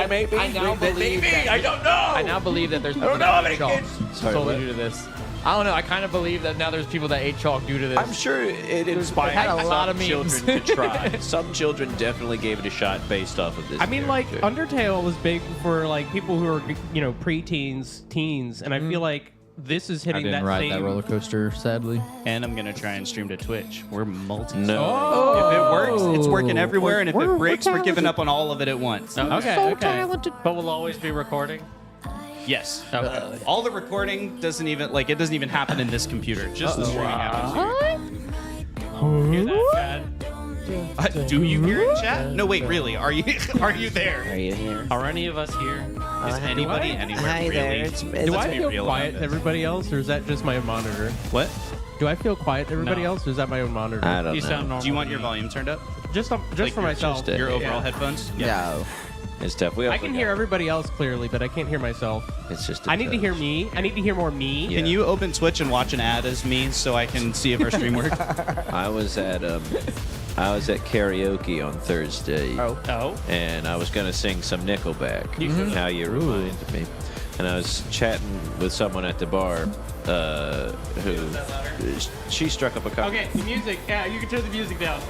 maybe. I now believe maybe. that I don't know. I now believe that there's people don't know how that many ate chalk kids. Sorry, solely what? due to this. I don't know. I kind of believe that now there's people that ate chalk due to this. I'm sure it inspired had a lot of some memes. children to try. Some children definitely gave it a shot based off of this. I mean, like, character. Undertale was big for, like, people who are, you know, preteens, teens, and I feel like this is I hitting didn't that ride same... that roller coaster, sadly. And I'm gonna try and stream to Twitch. We're multi. No. If it works, it's working everywhere, and if We're it breaks, we're giving talented. up on all of it at once. Okay. But we'll always be recording. Yes. Okay. All the recording doesn't even it doesn't even happen in this computer. Just the streaming happens here. Hear that, Chad? Do you hear it, chat? No, wait, really? Are you there? Are you here? Are any of us here? Is anybody anywhere Hi really? there. It's Do Let's I be feel real quiet about to this. everybody else, or is that just my monitor? What? Do I feel quiet to everybody No. else, or is that my own monitor? I don't You know. sound normal. Do you want your volume turned up? Just Like for your- myself. just a- Your overall Yeah. headphones? No. It's tough. I can hear everybody else clearly, but I can't hear myself. It's just. I need to hear me. I need to hear more me. Yeah. Can you open Twitch and watch an ad as me so I can see if our stream works? I was at karaoke on Thursday. Oh. And I was gonna sing some Nickelback. Now you reminded me. And I was chatting with someone at the bar, who she struck up a conversation. Okay, the music. Yeah, you can turn the music down.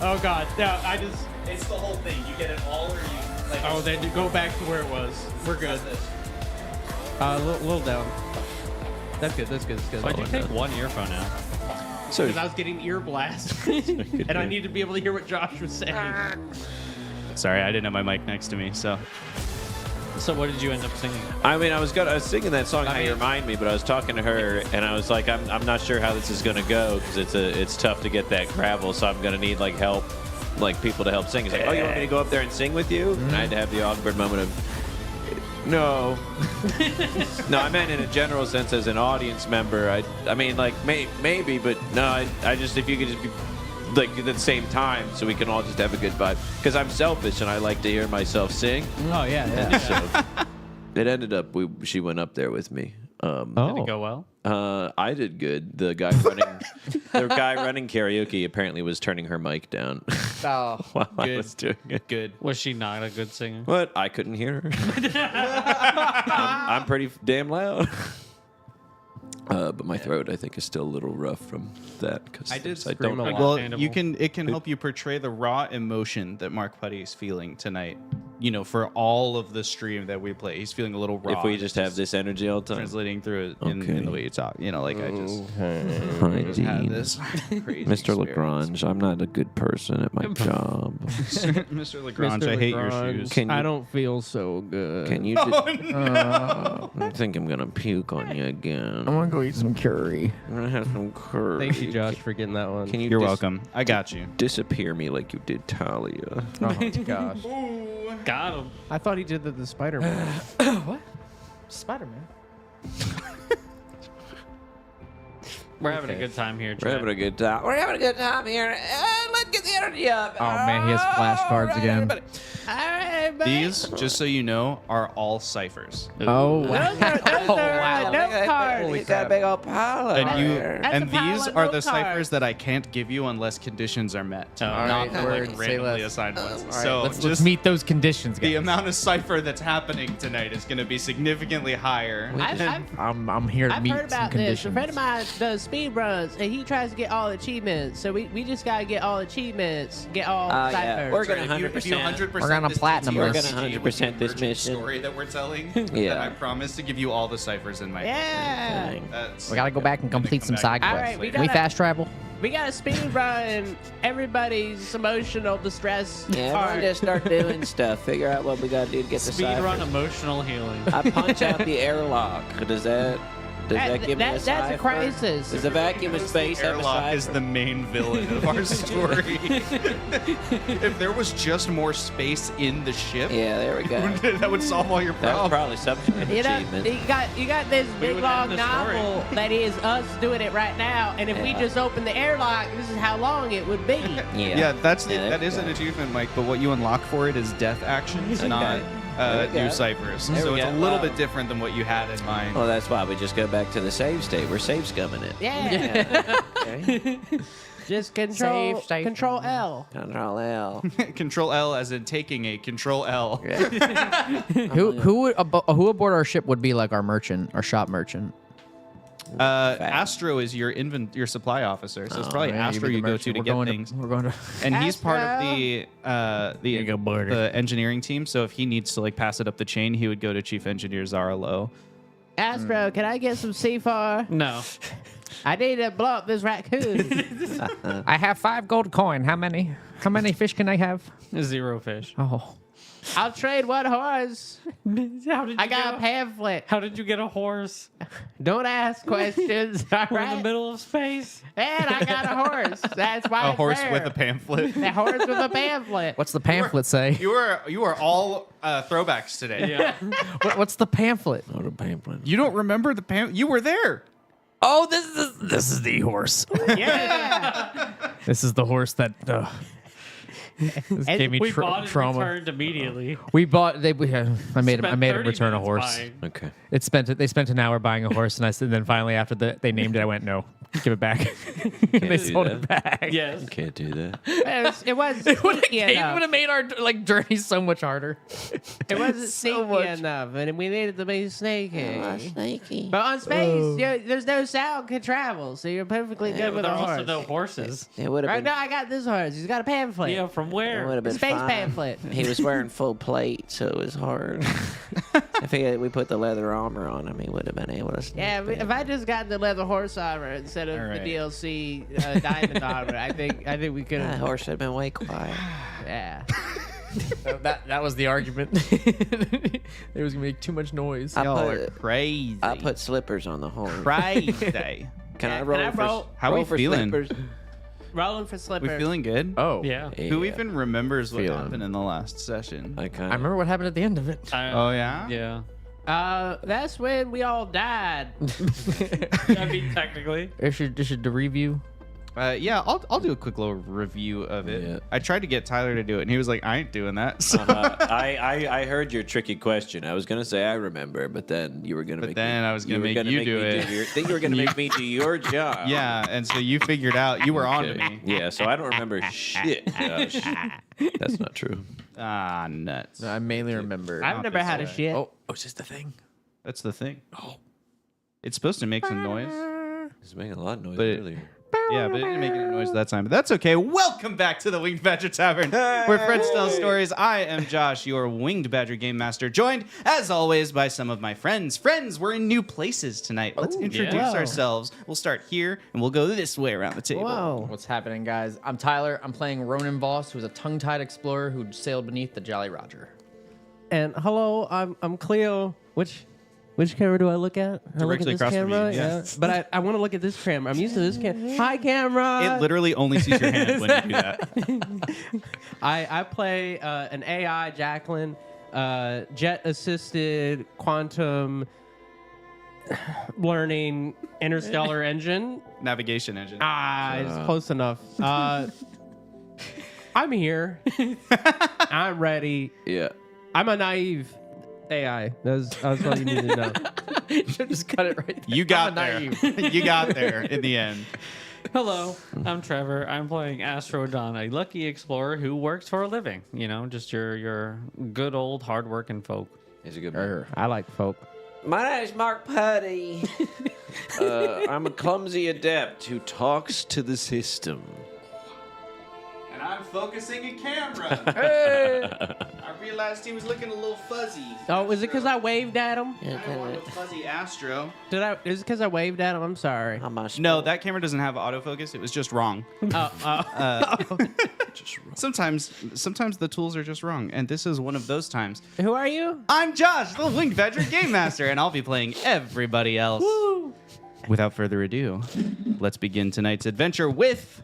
Oh God, no, I just. It's the whole thing. You get it all, or you like. Oh, then you go back to where it was. We're good. A little down. That's good. That's good. That's good. Why'd you take one earphone out? So Because I was getting ear blast, and I need to be able to hear what Josh was saying. Sorry, I didn't have my mic next to me, so. So what did you end up singing? I mean, I was singing that song. How You Remind Me, but I was talking to her, and I was like, I'm not sure how this is gonna go because it's tough to get that gravel, so I'm gonna need like help, like people to help sing. It's like, oh, you want me to go up there and sing with you? And I had to have the awkward moment of, no, no. I meant in a general sense as an audience member. I mean, like maybe, but no. I just if you could just be like at the same time, so we can all just have a good vibe. Because I'm selfish and I like to hear myself sing. Oh yeah. And so it ended up she went up there with me. Did it go well? I did good. The guy running karaoke apparently was turning her mic down Oh. while I was doing it. Good. Was she not a good singer? But I couldn't hear her. I'm pretty damn loud. But my throat, I think, is still a little rough from that. Because I did I scream don't. a lot. Well, Understandable. it can help you portray the raw emotion that Mark Putty is feeling tonight. You know, for all of the stream that we play, he's feeling a little raw. If we just have this energy all the time. translating through it in Okay. the way you talk, you know, like I just Hi, had Dean. this crazy Mr. experience. Lagrange, I'm not a good person at my job. Mr. Lagrange, I hate your shoes. Can you- I don't feel so good. Can you? I think I'm gonna puke on you again. I want to go eat some curry. I'm gonna have some curry. Thank you, Josh, for getting that one. Can you? You're welcome. I got you. Disappear me like you did Talia. Oh gosh. Got him. I thought he did that to Spider-Man. What? Spider-Man. We're having a good time here, We're Chad. having a good time. We're having a good time here. Let's get the energy up. Oh man, he has flashcards again. Everybody. These, just so you know, are all ciphers. Oh wow. note cards. He's got a big old pile of And these pile of are note the ciphers cards. that I can't give you unless conditions are met. Oh, not right, the word, like say randomly less. assigned ones. All right, So let's just meet those conditions, guys. the amount of cipher that's happening tonight is going to be significantly higher. I'm here to I've meet heard some about this. A conditions. friend of mine does speed runs, and he tries to get all achievements. So we just gotta get all achievements, get all yeah. ciphers. We're gonna If you 100%. 100% We're gonna this platinum TTRPG this. We're gonna 100% this mission. story that we're telling, Yeah. then I promise to give you all the ciphers in my Yeah. That's We gotta go back and gonna complete come some back side to All quests. right, we Can we gotta- fast travel? We gotta speed run everybody's emotional distress. Yeah, part. everyone just start doing stuff. Figure out what we gotta do to get the Speed cipher. run emotional healing. I punch out the airlock. Does that give me a That's cipher? a crisis. Does the vacuum of space have a Airlock is cipher? the main villain of our story. If there was just more space in the ship, Yeah, there we go. that would solve all your That was problems. probably some kind of You know, achievement. you got this big would long end the story. novel that is us doing it right now, and if we Yeah. just open the airlock, this is how long it would be. Yeah, that there is we an go. achievement, Mike. But what you unlock for it is death actions, not There we go. new ciphers. There So we it's a go. little Wow. bit different than what you had in mind. Well, that's why we just go back to the save state. We're save scumming it. Yeah. Okay. Just control Safe. Control L. Control L. Control L as in taking a Control L. Who aboard our ship would be like our merchant, our shop merchant? Astro is your supply officer, so it's probably Yeah, Astro be the you go merchant. to get things. We're going to. And he's part of Astro. the engineering team. So if he needs to like pass it up the chain, he would go to Chief Engineer Zara Lowe. Astro, can I get some C4? No. I need to blow up this raccoon. I have 5 gold coin. How many? How many fish can I have? 0 fish. Oh, I'll trade one horse. How did you I got a pamphlet. How did you get a horse Don't ask questions. All We're in the right. middle of space? And I got a horse. That's why A it's horse rare. with a pamphlet. A horse with a pamphlet. what's the pamphlet say? You are all throwbacks today. Yeah. What's the pamphlet? What a pamphlet. You don't remember the pamphlet? You were there. Oh, this is the horse. Yeah. This is the horse that this gave me We bought it trauma. returned immediately. We bought. I made him 30 return a minutes horse. buying. Okay. They spent an hour buying a horse, and then finally after they named it, I went no, give it back. And they do sold that. it back. Yes. You can't do that. It was It would sneaky enough. have made our journey so much harder. It wasn't So sneaky much. enough, and we needed to be sneaky. Sneaky. But on space, there's no sound can travel, so you're perfectly good with There a are also horse. no horses. It would have Right been. now, I got this horse. He's got a pamphlet. Yeah, from It would where? have been Space fine. pamphlet. He was wearing full plate, so it was hard. We put the leather armor on him, he would have been able to. Yeah, sneak if I just got the leather horse armor instead of All right. the DLC diamond armor, I think we could That have. horse would have been way quiet. Yeah. That was the argument. There was gonna be too much noise. I Y'all are put, crazy. I put slippers on the horse. crazy. Can I Can roll I for? roll? How roll we for feeling? Slippers? Rolling for We slippers. feeling good? Oh Yeah. Who Yeah. even remembers what Feeling. happened in the last session? I kind I remember what happened at the end of it. Oh yeah. Yeah. That's when we all died. I mean, technically. It should the review. Yeah, I'll do a quick little review of it. Yeah. I tried to get Tyler to do it, and he was like, "I ain't doing that." So, I heard your tricky question. I was gonna say I remember, but then you were gonna. But make then me, I was gonna were make gonna you make do me it. Then you were gonna make me do your job. yeah, and so you figured out you were on to me. Yeah, so I don't remember shit. Josh. That's not true. Ah, nuts. I mainly remember. I've never had a way. shit. Oh, is this the thing? That's the thing. Oh, it's supposed to make some noise. It's making a lot of noise But it- earlier. Yeah, but it didn't make any noise that time. But that's okay. Welcome back to the Winged Badger Tavern, where friends tell stories. I am Josh, your Winged Badger Game Master, joined, as always, by some of my friends. Friends, we're in new places tonight. Let's introduce yeah. ourselves. We'll start here, and we'll go this way around the table. Whoa. What's happening, guys? I'm Tyler. I'm playing Ronan Voss, who's a tongue-tied explorer who sailed beneath the Jolly Roger. And hello, I'm Cleo. Which camera do I look at? I look at Directly this across from you, camera. yeah. But I want to look at this camera. I'm used to this camera. Hi, camera. It literally only sees your hand when you do that. I play an AI Jacqueline, jet-assisted quantum learning interstellar engine. Navigation engine. It's close enough. I'm here. I'm ready. Yeah. I'm a naive AI. That's all you need to know. Should just cut it right there. You got I'm there. naive. You got there in the end. Hello, I'm Trevor. I'm playing Astro Don, a lucky explorer who works for a living. You know, just your good old hardworking folk. He's a good man. I like folk. My name is Mark Putty. I'm a clumsy adept who talks to the system. And I'm focusing a camera. I realized he was looking a little fuzzy. Oh, is it because I waved at him? I don't want a fuzzy Astro. Is it because I waved at him? I'm sorry. No, that camera doesn't have autofocus. It was just wrong. Sometimes the tools are just wrong, and this is one of those times. Who are you? I'm Josh, the Winged Badger Game Master, and I'll be playing everybody else. Without further ado, let's begin tonight's adventure with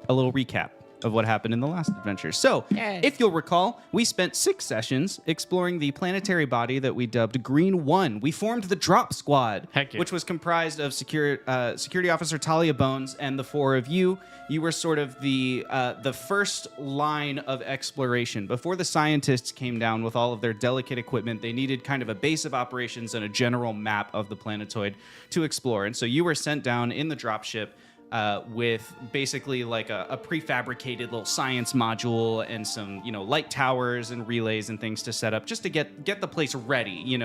a little recap of what happened in the last adventure. So, Yay. if you'll recall, we spent 6 sessions exploring the planetary body that we dubbed Green 1. We formed the Drop Squad, Heck yeah. which was comprised of Security Officer Talia Bones and the 4 of you. You were sort of the first line of exploration. Before the scientists came down with all of their delicate equipment, they needed kind of a base of operations and a general map of the planetoid to explore. And so you were sent down in the dropship with basically like a prefabricated little science module and some, light towers and relays and things to set up just to get the place ready,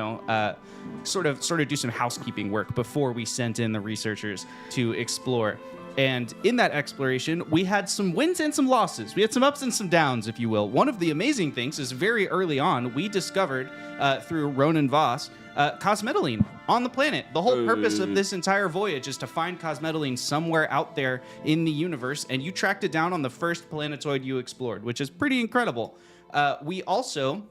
sort of do some housekeeping work before we sent in the researchers to explore. And in that exploration, we had some wins and some losses. We had some ups and some downs, if you will. One of the amazing things is very early on, we discovered through Ronan Voss, cosmetoline on the planet. The whole purpose of this entire voyage is to find cosmetoline somewhere out there in the universe, and you tracked it down on the first planetoid you explored, which is pretty incredible. We also,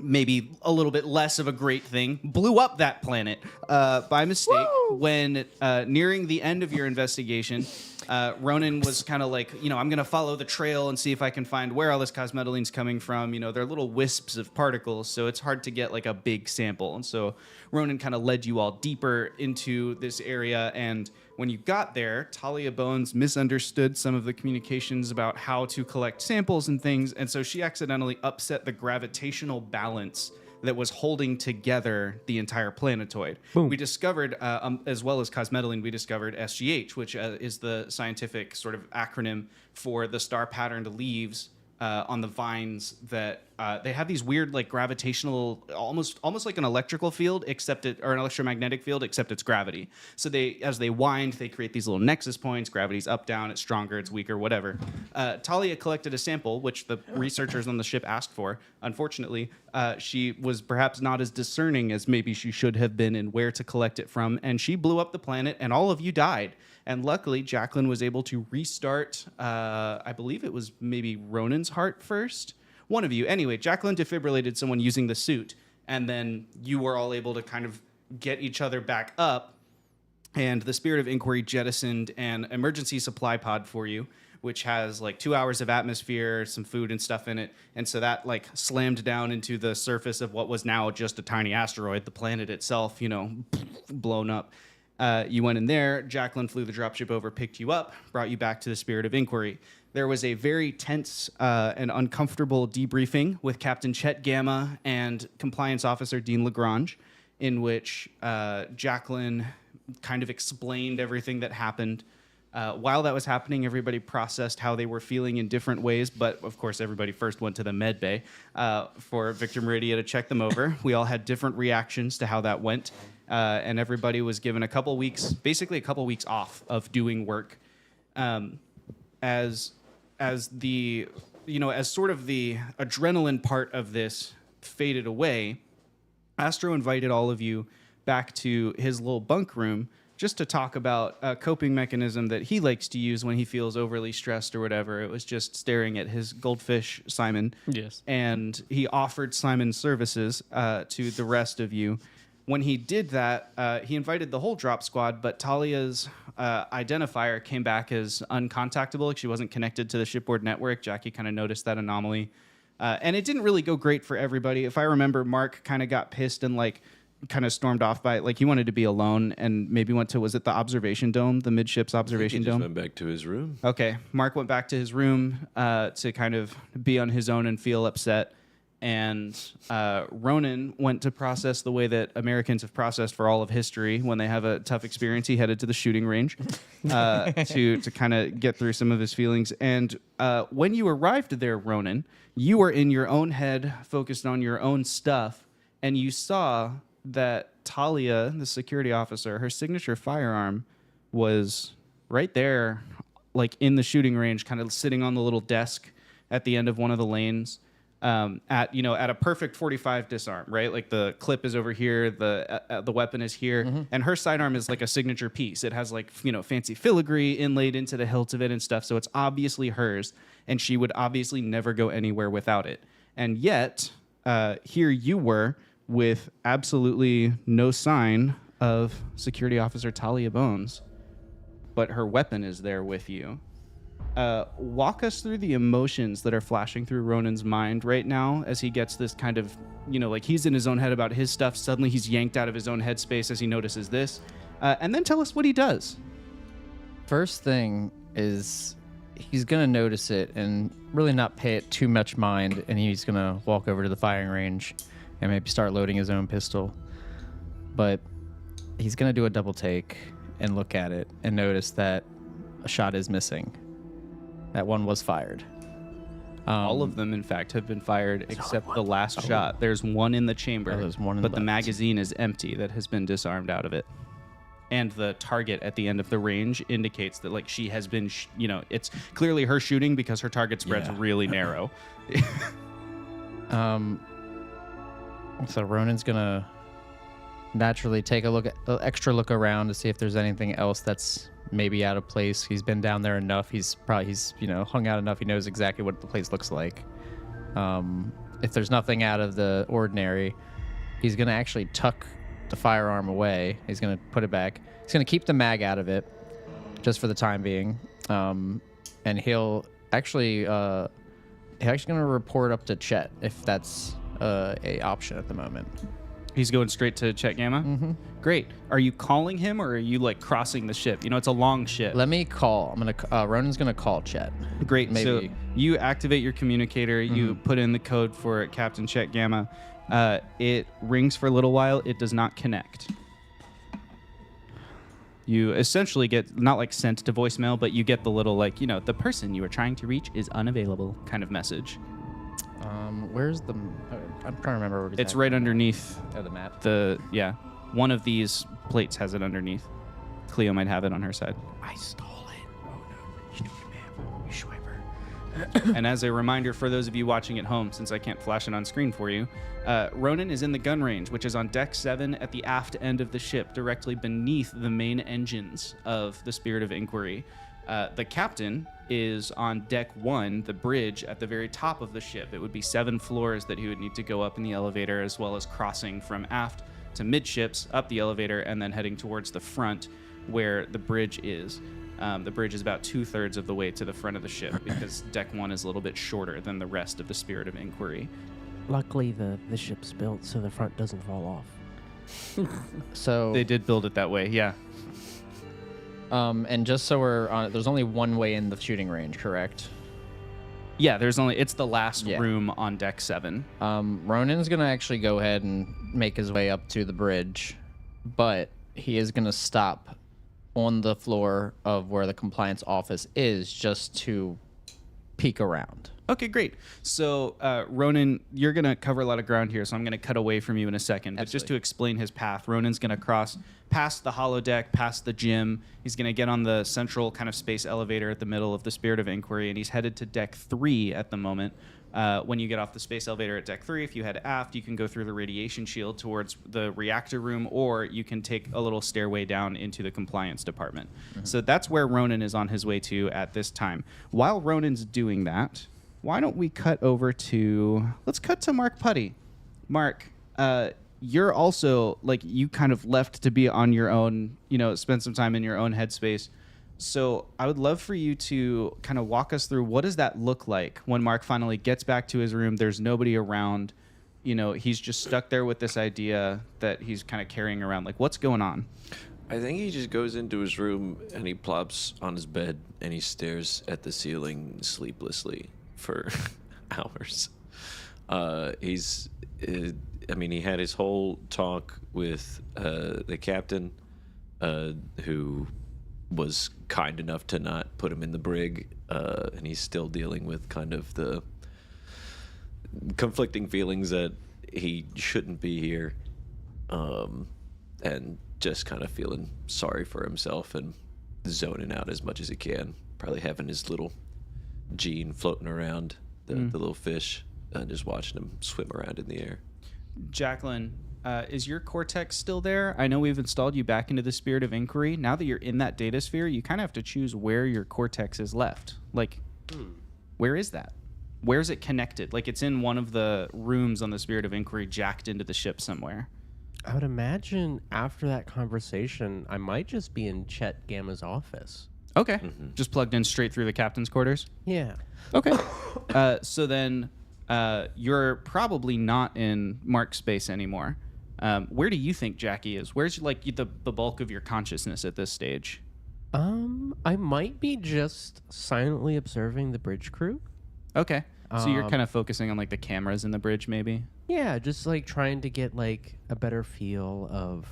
maybe a little bit less of a great thing, blew up that planet by mistake. When nearing the end of your investigation, Ronan was kind of like, I'm going to follow the trail and see if I can find where all this cosmetoline's coming from. They're little wisps of particles, so it's hard to get like a big sample. And so Ronan kind of led you all deeper into this area. And when you got there, Talia Bones misunderstood some of the communications about how to collect samples and things. And so she accidentally upset the gravitational balance that was holding together the entire planetoid. Boom. We discovered, as well as cosmetoline, we discovered SGH, which is the scientific sort of acronym for the star-patterned leaves on the vines that they have these weird like gravitational, almost like an electrical field, or an electromagnetic field, except it's gravity. So as they wind, they create these little nexus points. Gravity's up, down, it's stronger, it's weaker, whatever. Talia collected a sample, which the researchers on the ship asked for. Unfortunately, she was perhaps not as discerning as maybe she should have been in where to collect it from, and she blew up the planet, and all of you died. And luckily, Jacqueline was able to restart, I believe it was maybe Ronan's heart first. One of you. Anyway, Jacqueline defibrillated someone using the suit, and then you were all able to kind of get each other back up, and the Spirit of Inquiry jettisoned an emergency supply pod for you, which has like 2 hours of atmosphere, some food and stuff in it. And so that like slammed down into the surface of what was now just a tiny asteroid, the planet itself, blown up. You went in there, Jacqueline flew the dropship over, picked you up, brought you back to the Spirit of Inquiry. There was a very tense and uncomfortable debriefing with Captain Chet Gamma and Compliance Officer Dean Lagrange, in which Jacqueline kind of explained everything that happened. While that was happening, everybody processed how they were feeling in different ways, but of course everybody first went to the med bay for Victor Meridia to check them over. We all had different reactions to how that went, and everybody was given a couple weeks off of doing work. As sort of the adrenaline part of this faded away, Astro invited all of you back to his little bunk room just to talk about a coping mechanism that he likes to use when he feels overly stressed or whatever. It was just staring at his goldfish, Simon. Yes. And he offered Simon's services to the rest of you. When he did that, he invited the whole drop squad, but Talia's identifier came back as uncontactable. Like she wasn't connected to the shipboard network. Jackie kind of noticed that anomaly. And it didn't really go great for everybody. If I remember, Mark kind of got pissed and kind of stormed off by he wanted to be alone and maybe went to, was it the observation dome, the midships observation dome? He just went back to his room. Okay. Mark went back to his room to kind of be on his own and feel upset. And Ronan went to process the way that Americans have processed for all of history when they have a tough experience. He headed to the shooting range to kind of get through some of his feelings. And when you arrived there, Ronan, you were in your own head, focused on your own stuff, and you saw that Talia, the security officer, her signature firearm was right there, in the shooting range, kind of sitting on the little desk at the end of one of the lanes. At a perfect 45 disarm, right? Like the clip is over here, the weapon is here, and her sidearm is like a signature piece. It has fancy filigree inlaid into the hilt of it and stuff, so it's obviously hers, and she would obviously never go anywhere without it. And yet, here you were with absolutely no sign of Security Officer Talia Bones, but her weapon is there with you. Walk us through the emotions that are flashing through Ronan's mind right now as he gets this kind of, he's in his own head about his stuff. Suddenly he's yanked out of his own headspace as he notices this. And then tell us what he does. First thing is he's going to notice it and really not pay it too much mind, and he's going to walk over to the firing range and maybe start loading his own pistol. But he's going to do a double take and look at it and notice that a shot is missing. That one was fired. All of them, in fact, have been fired except the last shot. There's one in the chamber, there's one but the left. magazine is empty that has been disarmed out of it. And the target at the end of the range indicates that, like, she has been, it's clearly her shooting because her target spread's really narrow. So Ronan's gonna naturally take an extra look around to see if there's anything else that's maybe out of place. He's been down there enough. He's hung out enough. He knows exactly what the place looks like. If there's nothing out of the ordinary, he's gonna actually tuck the firearm away. He's gonna put it back. He's gonna keep the mag out of it, just for the time being. And he'll actually gonna report up to Chet if that's a option at the moment. He's going straight to Chet Gamma? Mm-hmm. Great. Are you calling him, or are you, like, crossing the ship? It's a long ship. Let me call. Ronan's gonna call Chet. Great. Maybe. So you activate your communicator. You put in the code for Captain Chet Gamma. It rings for a little while. It does not connect. You essentially get, not like sent to voicemail, but you get the little, like, the person you were trying to reach is unavailable kind of message. Where's the? I'm trying to remember. Where It's right underneath the map. one of these plates has it underneath. Cleo might have it on her side. I stole it. Oh no, you Schwiper. And as a reminder for those of you watching at home, since I can't flash it on screen for you, Ronan is in the gun range, which is on deck 7 at the aft end of the ship, directly beneath the main engines of the Spirit of Inquiry. The captain is on deck 1, the bridge at the very top of the ship. It would be 7 floors that he would need to go up in the elevator, as well as crossing from aft to midships, up the elevator, and then heading towards the front where the bridge is. The bridge is about 2/3 of the way to the front of the ship because deck 1 is a little bit shorter than the rest of the Spirit of Inquiry. Luckily, the ship's built so the front doesn't fall off. So They did build it that way, yeah. and just so we're on it, there's only one way in the shooting range, correct? Yeah, it's the last Yeah. room on deck 7. Ronan's gonna actually go ahead and make his way up to the bridge, but he is gonna stop on the floor of where the compliance office is just to peek around. Okay, great. So, Ronan, you're going to cover a lot of ground here, so I'm going to cut away from you in a second. But just to explain his path, Ronan's going to cross past the holodeck, past the gym. He's going to get on the central kind of space elevator at the middle of the Spirit of Inquiry, and he's headed to deck 3 at the moment. When you get off the space elevator at deck 3, if you head aft, you can go through the radiation shield towards the reactor room, or you can take a little stairway down into the compliance department. So that's where Ronan is on his way to at this time. While Ronan's doing that, why don't we cut over to... Let's cut to Mark Putty. Mark, you're also, like, you kind of left to be on your own, spend some time in your own headspace. So I would love for you to kind of walk us through what does that look like when Mark finally gets back to his room. There's nobody around. He's just stuck there with this idea that he's kind of carrying around. Like, what's going on? I think he just goes into his room and he plops on his bed and he stares at the ceiling sleeplessly for hours. He had his whole talk with the captain, who was kind enough to not put him in the brig, and he's still dealing with kind of the conflicting feelings that he shouldn't be here, and just kind of feeling sorry for himself and zoning out as much as he can, probably having his little Gene floating around, the little fish, just watching him swim around in the air. Jacqueline, is your cortex still there? I know we've installed you back into the Spirit of Inquiry. Now that you're in that data sphere, you kind of have to choose where your cortex is left. Like, where is that? Where's it connected? Like, it's in one of the rooms on the Spirit of Inquiry, jacked into the ship somewhere. I would imagine after that conversation, I might just be in Chet Gamma's office. Okay. Just plugged in straight through the captain's quarters? Yeah. Okay. So then you're probably not in Mark's space anymore. Where do you think Jackie is? Where's the bulk of your consciousness at this stage? I might be just silently observing the bridge crew. Okay. So you're kind of focusing on like the cameras in the bridge, maybe? Yeah, just like trying to get like a better feel of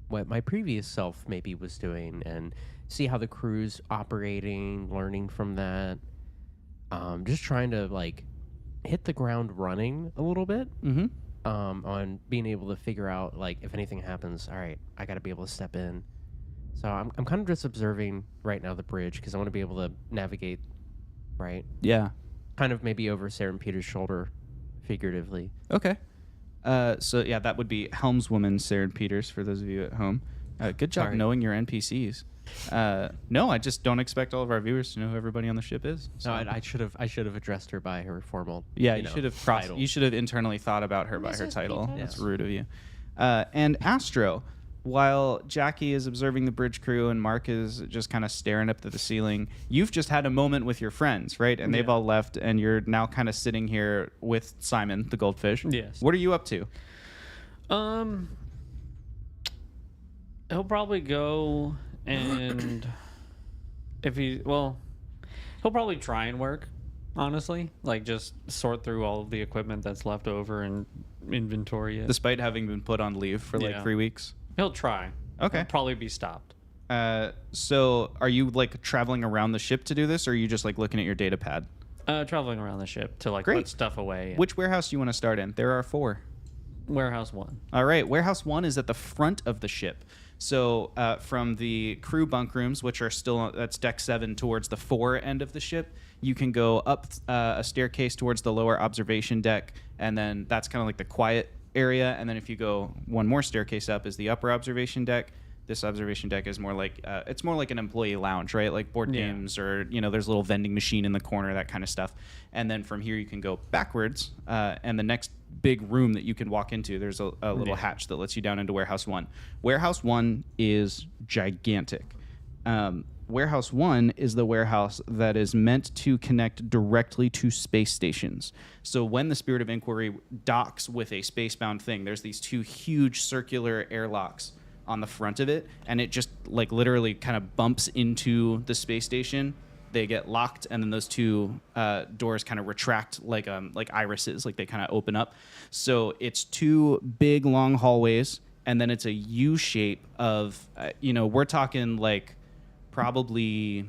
what my previous self maybe was doing and see how the crew's operating, learning from that. Just trying to like hit the ground running a little bit. Mm-hmm. On being able to figure out like if anything happens, all right, I got to be able to step in. So I'm kind of just observing right now the bridge because I want to be able to navigate, right? Yeah. Kind of maybe over Sarah and Peter's shoulder, figuratively. Okay. So yeah, that would be helmswoman Saren Peters for those of you at home. Good job Sorry. knowing your NPCs. No, I just don't expect all of our viewers to know who everybody on the ship is. No, I should have addressed her by her formal. Yeah, you know, should have title. you should have internally thought about her by her Mrs. title. Peters. That's rude of you. And Astro, while Jackie is observing the bridge crew and Mark is just kind of staring up to the ceiling, you've just had a moment with your friends, right? And they've all left, and you're now kind of sitting here with Simon, the goldfish. Yes. What are you up to? He'll probably go and he'll probably try and work, honestly. Like just sort through all of the equipment that's left over and inventory it. Despite having been put on leave for like Yeah. 3 weeks. He'll try. Okay. He'll probably be stopped. So are you like traveling around the ship to do this, or are you just like looking at your data pad? Traveling around the ship to like Great. put stuff away. Which warehouse do you want to start in? There are 4. Warehouse 1. All right, warehouse 1 is at the front of the ship. So from the crew bunk rooms, which are still that's deck 7 towards the fore end of the ship, you can go up a staircase towards the lower observation deck, and then that's kind of like the quiet area. And then if you go one more staircase up is the upper observation deck. This observation deck is more like it's more like an employee lounge, right? Like board Yeah. games, or there's a little vending machine in the corner, that kind of stuff. And then from here you can go backwards, and the next big room that you can walk into, there's a little hatch that lets you down into warehouse 1. Warehouse 1 is gigantic. Warehouse 1 is the warehouse that is meant to connect directly to space stations. So when the Spirit of Inquiry docks with a spacebound thing, there's these 2 huge circular airlocks on the front of it, and it just like literally kind of bumps into the space station. They get locked, and then those 2 doors kind of retract like irises, like they kind of open up. So it's 2 big long hallways, and then it's a U shape of we're talking like probably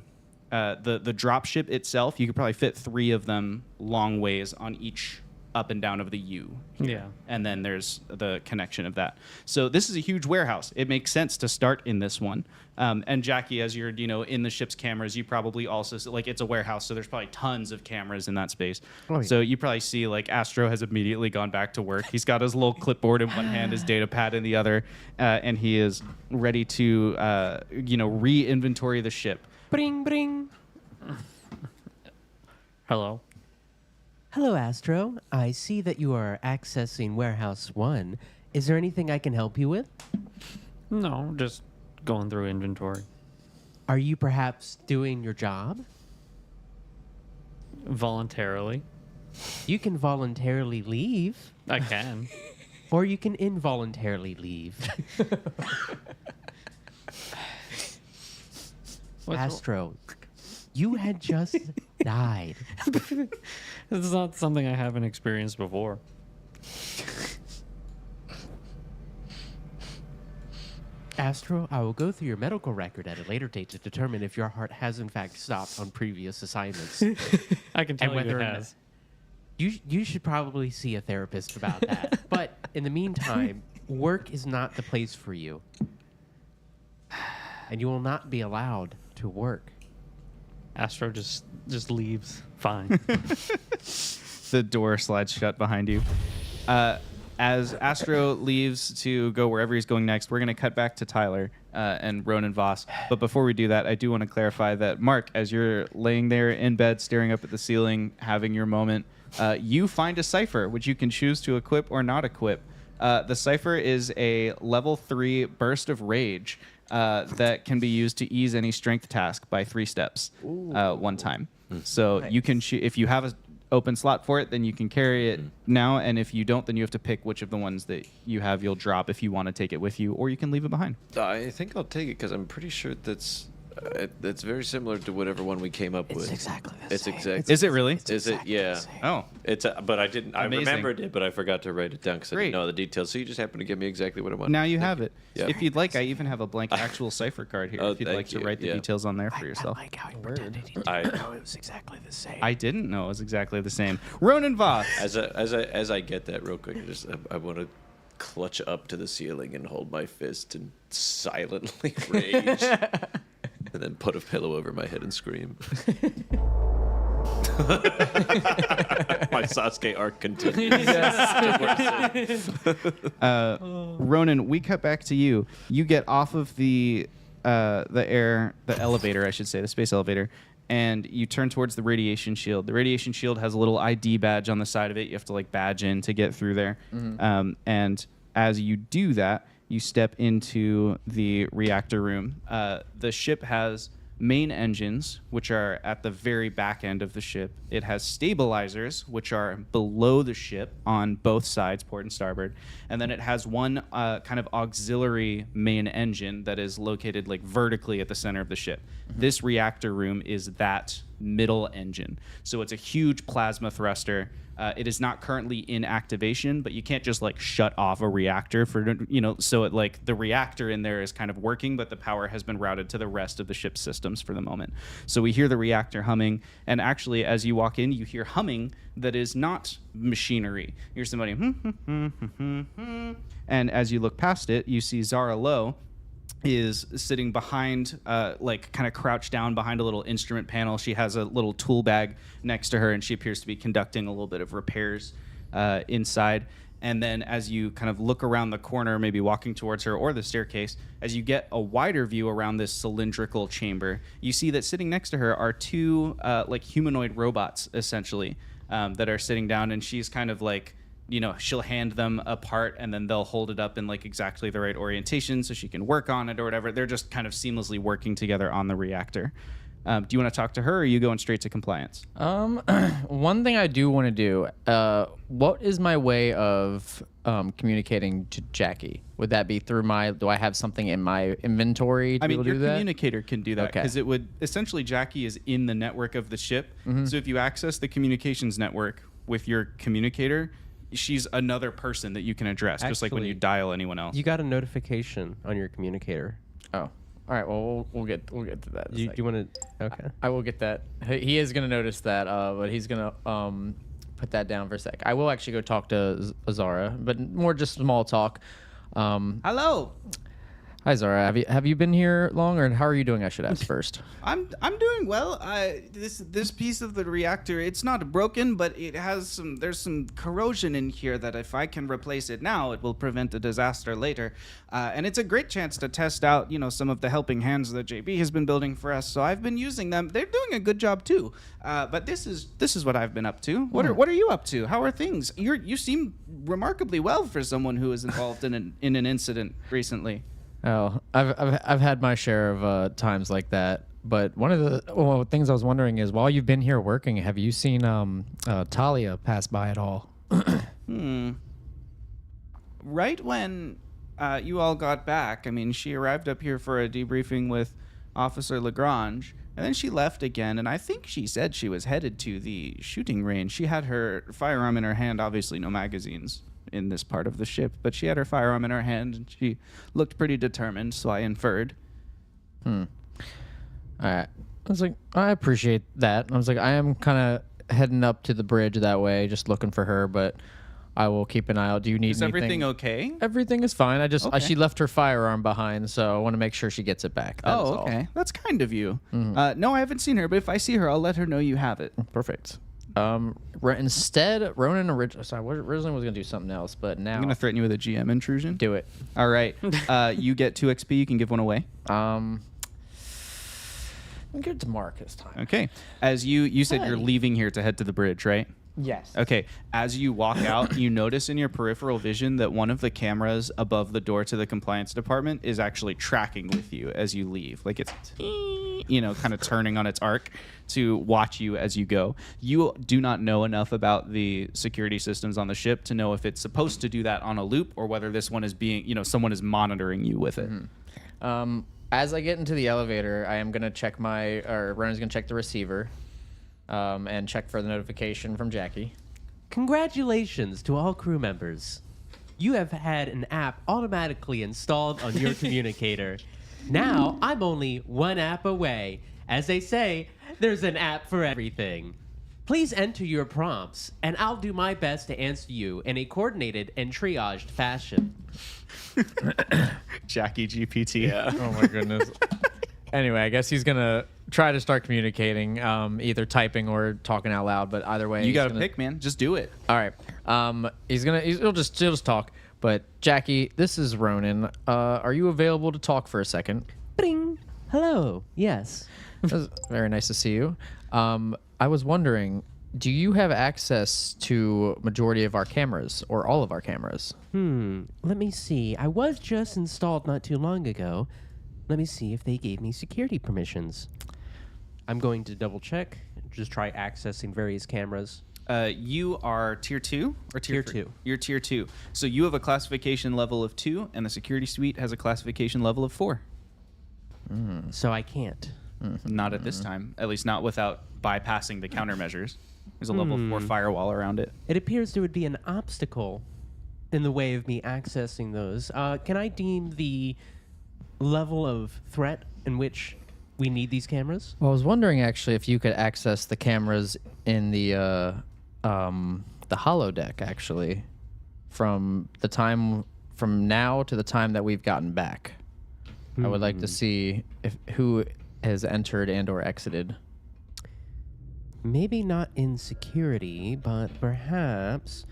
the drop ship itself. You could probably fit 3 of them long ways on each up and down of the U. Yeah. And then there's the connection of that. So this is a huge warehouse. It makes sense to start in this one. And Jackie, as you're in the ship's cameras, you probably also like it's a warehouse, so there's probably tons of cameras in that space. Oh, yeah. So you probably see like Astro has immediately gone back to work. He's got his little clipboard in one hand, his data pad in the other, and he is ready to re-inventory the ship. Bring, bring. Hello. Hello, Astro. I see that you are accessing Warehouse 1. Is there anything I can help you with? No, just going through inventory. Are you perhaps doing your job? Voluntarily. You can voluntarily leave, I can. or you can involuntarily leave. Astro, you had just died. This is not something I haven't experienced before. Astro, I will go through your medical record at a later date to determine if your heart has in fact stopped on previous assignments. I can tell you whether it or not- has. You should probably see a therapist about that. But in the meantime, work is not the place for you. And you will not be allowed to work. Astro just leaves. Fine. The door slides shut behind you. As Astro leaves to go wherever he's going next, we're going to cut back to Tyler and Ronan Voss. But before we do that, I do want to clarify that, Mark, as you're laying there in bed, staring up at the ceiling, having your moment, you find a Cypher, which you can choose to equip or not equip. The Cypher is a level 3 burst of rage that can be used to ease any strength task by 3 steps one time. So you can, if you have an open slot for it, then you can carry it now. And if you don't, then you have to pick which of the ones that you have you'll drop if you want to take it with you, or you can leave it behind. I think I'll take it because I'm pretty sure that's It's very similar to whatever one we came up with. exactly the It's same. exactly. Is it really? Is it? Yeah. Oh, It's. But I didn't. I Amazing. remembered it, but I forgot to write it down because I Great. didn't know the details. So you just happened to give me exactly what I wanted. now you have it. Yeah. If you'd like, I even have a blank actual cipher card here. Oh, if you'd thank like to you. write the Yeah. details on there for yourself. I like how he pretended he I- didn't know it was exactly the same. I didn't know it was exactly the same. Ronan Voss. As I get that real quick, I want to clutch up to the ceiling and hold my fist and silently rage, and then put a pillow over my head and scream. My Sasuke arc continues. Ronan, we cut back to you. You get off of the elevator, I should say, the space elevator, and you turn towards the radiation shield. The radiation shield has a little ID badge on the side of it. You have to like badge in to get through there. And as you do that, you step into the reactor room. The ship has main engines, which are at the very back end of the ship. It has stabilizers, which are below the ship on both sides, port and starboard. And then it has one kind of auxiliary main engine that is located like vertically at the center of the ship. This reactor room is that middle engine. So it's a huge plasma thruster. It is not currently in activation, but you can't just like shut off a reactor for, so it like the reactor in there is kind of working, but the power has been routed to the rest of the ship's systems for the moment. So we hear the reactor humming, and actually as you walk in, you hear humming that is not machinery. You hear somebody, and as you look past it, you see Zara Lowe is sitting behind, like kind of crouched down behind a little instrument panel. She has a little tool bag next to her, and she appears to be conducting a little bit of repairs inside. And then as you kind of look around the corner, maybe walking towards her or the staircase, as you get a wider view around this cylindrical chamber, you see that sitting next to her are two like humanoid robots, essentially, that are sitting down, and she's kind of like, she'll hand them a part and then they'll hold it up in like exactly the right orientation so she can work on it or whatever. They're just kind of seamlessly working together on the reactor. Do you want to talk to her, or are you going straight to compliance? One thing I do want to do, what is my way of communicating to Jackie? Would that be through do I have something in my inventory to be able to your do that? communicator can do that Okay. because it would essentially, Jackie is in the network of the ship. So if you access the communications network with your communicator, she's another person that you can address, just like when you Actually, dial anyone else. You got a notification on your communicator. Oh, all right. Well, we'll get to that. in a Do sec. you want to? Okay. I will get that. He is gonna notice that, but he's gonna put that down for a sec. I will actually go talk to Zara, but more just small talk. Hello. Hi Zara, have you been here long, or how are you doing? I should ask first. I'm doing well. This piece of the reactor, it's not broken, but it has there's some corrosion in here that if I can replace it now, it will prevent a disaster later. And it's a great chance to test out, some of the helping hands that JB has been building for us. So I've been using them. They're doing a good job too. But this is what I've been up to. What are you up to? How are things? You seem remarkably well for someone who was involved in an incident recently. Oh, I've had my share of times like that. But one of the things I was wondering is, while you've been here working, have you seen Talia pass by at all? Right when you all got back, I mean, she arrived up here for a debriefing with Officer Lagrange, and then she left again, and I think she said she was headed to the shooting range. She had her firearm in her hand, obviously no magazines in this part of the ship, but she had her firearm in her hand, and she looked pretty determined, so I inferred. All right. I was like, I appreciate that. I was like, I am kind of heading up to the bridge that way, just looking for her, but I will keep an eye out. Do you need Is anything? everything okay? Everything is fine. I just Okay. she left her firearm behind, so I want to make sure she gets it back. That is all. Okay. That's kind of you. No, I haven't seen her, but if I see her, I'll let her know you have it. Perfect. Instead, Ronan originally was gonna do something else, but now I'm going to threaten you with a GM intrusion. do it. All right. You get 2 XP. You can give one away. I'll give it to Mark this time. Okay. As you said you're leaving here to head to the bridge, right? Yes. Okay. As you walk out, you notice in your peripheral vision that one of the cameras above the door to the compliance department is actually tracking with you as you leave. Like it's, kind of turning on its arc to watch you as you go. You do not know enough about the security systems on the ship to know if it's supposed to do that on a loop or whether this one is being, someone is monitoring you with it. As I get into the elevator, I am gonna check Ronan's gonna check the receiver, and check for the notification from Jackie. Congratulations to all crew members. You have had an app automatically installed on your communicator. Now, I'm only one app away. As they say, there's an app for everything. Please enter your prompts, and I'll do my best to answer you in a coordinated and triaged fashion. Jackie GPT. Oh my goodness. Anyway, I guess he's gonna try to start communicating, either typing or talking out loud. But either way, You got to gonna pick, man. Just do it. All right. He'll just talk. But Jackie, this is Ronan. Are you available to talk for a second? Bing. Hello. Yes. It was very nice to see you. I was wondering, do you have access to majority of our cameras or all of our cameras? Let me see. I was just installed not too long ago. Let me see if they gave me security permissions. I'm going to double check. Just try accessing various cameras. You are tier 2 or tier Tier 3? 2. You're tier 2. So you have a classification level of 2, and the security suite has a classification level of 4. So I can't. Not at this time. At least not without bypassing the countermeasures. There's a level 4 firewall around it. It appears there would be an obstacle in the way of me accessing those. Can I deem the level of threat in which we need these cameras? Well, I was wondering actually if you could access the cameras in the holodeck actually, from now to the time that we've gotten back. I would like to see who has entered and or exited. Maybe not in security, but perhaps.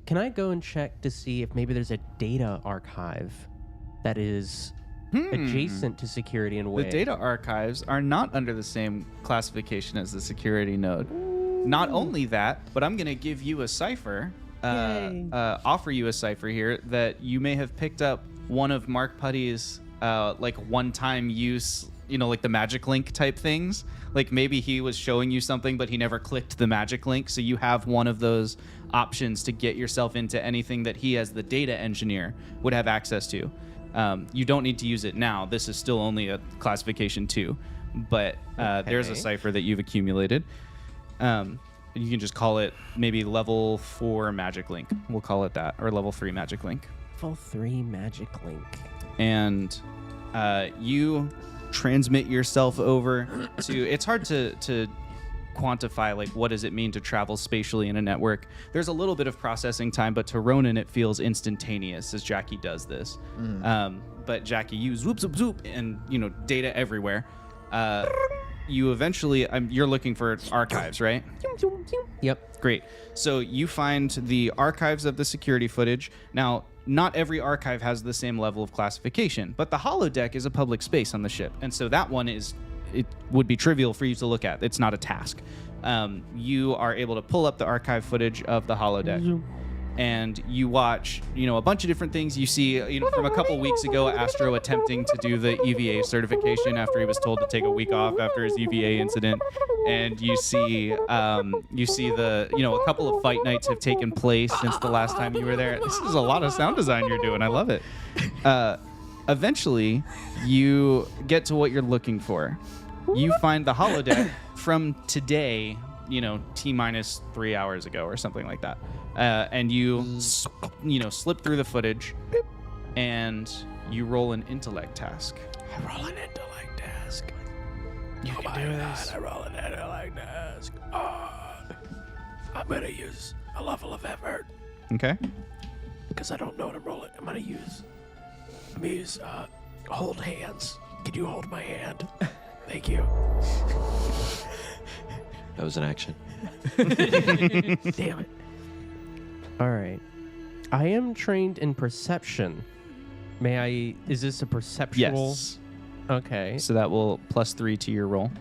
Can I go and check to see if maybe there's a data archive that is adjacent to security in a way? The data archives are not under the same classification as the security node. Not only that, but I'm going to give you a cipher, offer you a cipher here that you may have picked up one of Mark Putty's like one-time use, like the magic link type things. Like maybe he was showing you something, but he never clicked the magic link. So you have one of those options to get yourself into anything that he, as the data engineer, would have access to. You don't need to use it now. This is still only a classification 2, but there's a cipher that you've accumulated. You can just call it maybe level 4 magic link. We'll call it that, or level 3 magic link. Level 3 magic link. And you transmit yourself over to. It's hard to quantify, like, what does it mean to travel spatially in a network. There's a little bit of processing time, but to Ronan it feels instantaneous as Jackie does this. But Jackie, you zoop zoop zoop, and data everywhere. You eventually, you're looking for archives, right? Yep. Great. So you find the archives of the security footage. Now, not every archive has the same level of classification, but the holodeck is a public space on the ship, and so that one it would be trivial for you to look at. It's not a task. You are able to pull up the archive footage of the holodeck, and you watch, a bunch of different things. You see, from a couple weeks ago, Astro attempting to do the EVA certification after he was told to take a week off after his EVA incident, and you see the, a couple of fight nights have taken place since the last time you were there. This is a lot of sound design you're doing. I love it. Eventually, you get to what you're looking for. You find the holodeck from today, T-minus 3 hours ago or something like that. And you slip through the footage, and you roll an intellect task. I roll an intellect task. You can do this. I roll an intellect task. I'm going to use a level of effort Okay. because I don't know what I'm rolling. I'm going to use hold hands. Can you hold my hand? Thank you. That was an action. Damn it. All right. I am trained in perception. Is this a perceptual? Yes. Okay. So that will +3 to your roll.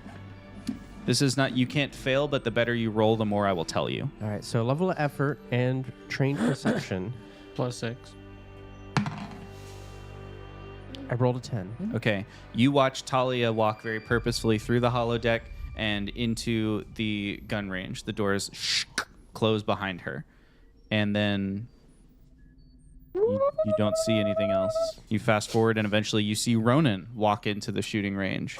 This is not, you can't fail, but the better you roll, the more I will tell you. All right. So level of effort and trained perception. +6. I rolled a 10. Okay. You watch Talia walk very purposefully through the holodeck and into the gun range. The doors close behind her. And then You don't see anything else. You fast forward, and eventually you see Ronan walk into the shooting range,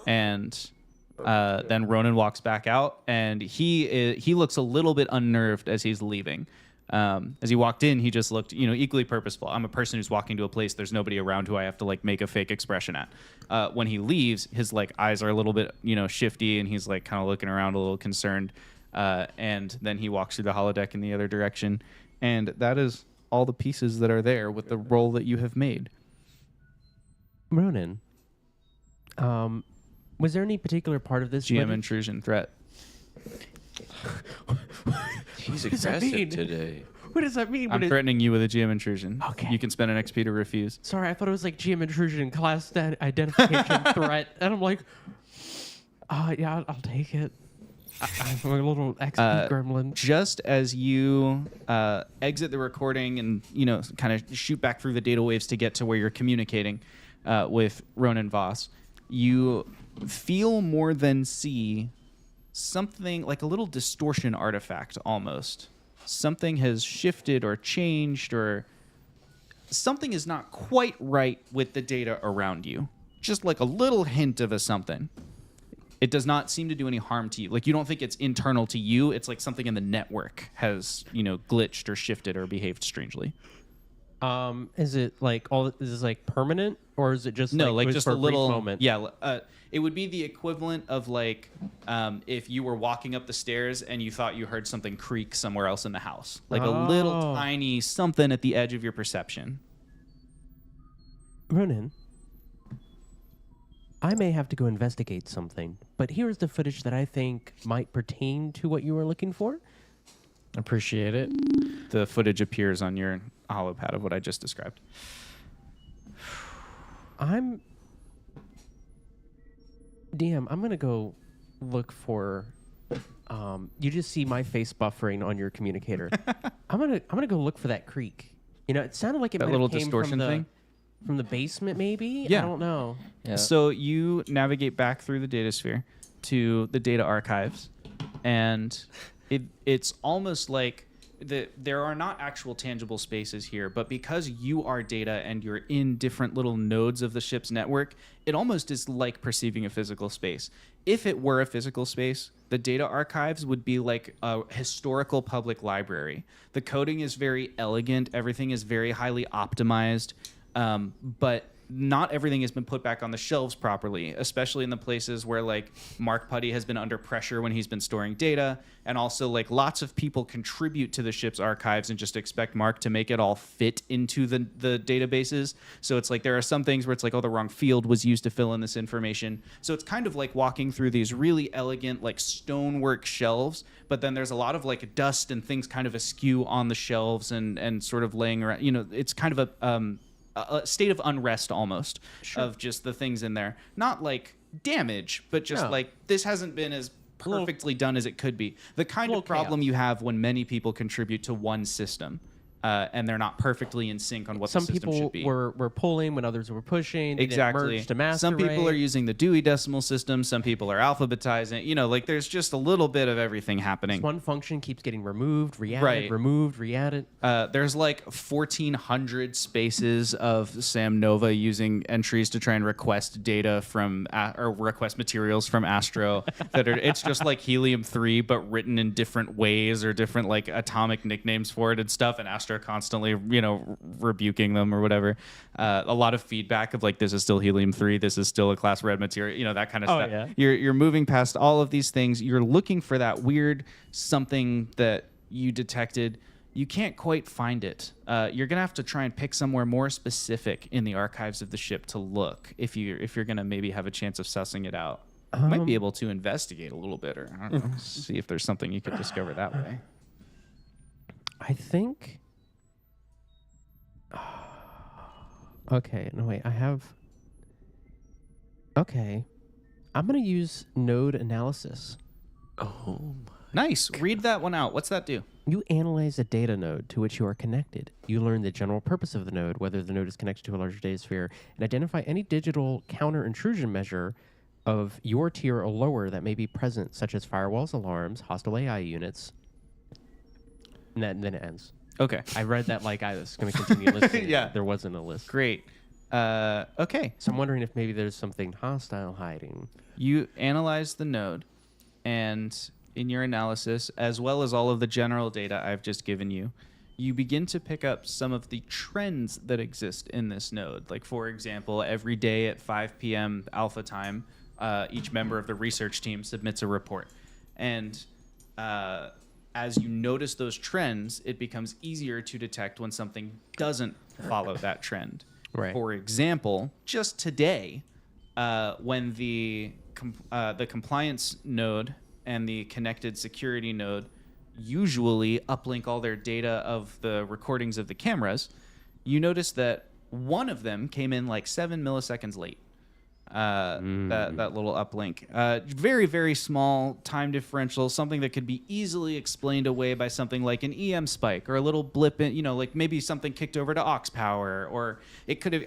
and then Ronan walks back out, and he looks a little bit unnerved as he's leaving. As he walked in, he just looked, equally purposeful. I'm a person who's walking to a place there's nobody around who I have to like make a fake expression at. When he leaves, his like eyes are a little bit, shifty, and he's like kind of looking around a little concerned. And then he walks through the holodeck in the other direction, and that is all the pieces that are there with the roll that you have made. Ronan, was there any particular part of this GM intrusion threat. He's does that aggressive mean? today. What does that mean? I'm threatening you with a GM intrusion. Okay. You can spend an XP to refuse. Sorry, I thought it was like GM intrusion, class identification threat, and I'm like, yeah, I'll take it. I'm a little XP gremlin. Just as you exit the recording and kind of shoot back through the data waves to get to where you're communicating with Ronan Voss, you feel more than see something like a little distortion artifact almost. Something has shifted or changed, or something is not quite right with the data around you. Just like a little hint of a something. It does not seem to do any harm to you. Like, you don't think it's internal to you. It's like something in the network has, glitched or shifted or behaved strangely. Is it like is this like permanent, or is it just No, like like was just for a little brief moment? Yeah, it would be the equivalent of like if you were walking up the stairs and you thought you heard something creak somewhere else in the house. Like a little tiny something at the edge of your perception. Ronan, I may have to go investigate something, but here's the footage that I think might pertain to what you were looking for. Appreciate it. The footage appears on your holopad of what I just described. DM, I'm gonna go look for. You just see my face buffering on your communicator. I'm gonna go look for that creak. It sounded like it That might little have came distortion from the, thing? from the basement, maybe. Yeah. I don't know. Yeah. So you navigate back through the data sphere to the data archives, and it's almost like there are not actual tangible spaces here, but because you are data and you're in different little nodes of the ship's network, it almost is like perceiving a physical space. If it were a physical space, the data archives would be like a historical public library. The coding is very elegant. Everything is very highly optimized, but not everything has been put back on the shelves properly, especially in the places where like Mark Putty has been under pressure when he's been storing data, and also like lots of people contribute to the ship's archives and just expect Mark to make it all fit into the databases. So it's like there are some things where it's like, oh, the wrong field was used to fill in this information. So it's kind of like walking through these really elegant like stonework shelves, but then there's a lot of like dust and things kind of askew on the shelves and sort of laying around. It's kind of a state of unrest almost of just the things in there. Not like damage, but just like this hasn't been as perfectly done as it could be. The kind of problem you have when many people contribute to one system. And they're not perfectly in sync on what the system should be. Some people were pulling when others were pushing. They didn't Exactly. merge to master Some people array. are using the Dewey Decimal System. Some people are alphabetizing. Like there's just a little bit of everything happening. One function keeps getting removed, re-added, Right. removed, re-added. There's like 1,400 spaces of Sam Nova using entries to try and request data from or request materials from Astro. It's just like helium-3, but written in different ways or different like atomic nicknames for it and stuff. And Astro constantly, rebuking them or whatever. A lot of feedback of like, this is still helium-3. This is still a class red material. That kind of stuff. Yeah. You're moving past all of these things. You're looking for that weird something that you detected. You can't quite find it. You're gonna have to try and pick somewhere more specific in the archives of the ship to look if you're gonna maybe have a chance of sussing it out. You might be able to investigate a little bit, or I don't know, see if there's something you could discover that way. I think. Okay, no wait, I have. Okay, I'm gonna use node analysis. Oh, Nice. Read that one out. What's that do? You analyze a data node to which you are connected. You learn the general purpose of the node, whether the node is connected to a larger data sphere, and identify any digital counter intrusion measure of your tier or lower that may be present, such as firewalls, alarms, hostile AI units. And then it ends. Okay. I read that like I was going to continue listening. Yeah. There wasn't a list. Great. Okay. So I'm wondering if maybe there's something hostile hiding. You analyze the node, and in your analysis, as well as all of the general data I've just given you, you begin to pick up some of the trends that exist in this node. Like, for example, every day at 5 p.m. alpha time, each member of the research team submits a report. And as you notice those trends, it becomes easier to detect when something doesn't follow that trend. Right. For example, just today, when the compliance node and the connected security node usually uplink all their data of the recordings of the cameras, you notice that one of them came in like 7 milliseconds late. That little uplink. Very, very small time differential, something that could be easily explained away by something like an EM spike or a little blip in, like maybe something kicked over to aux power, or it could have,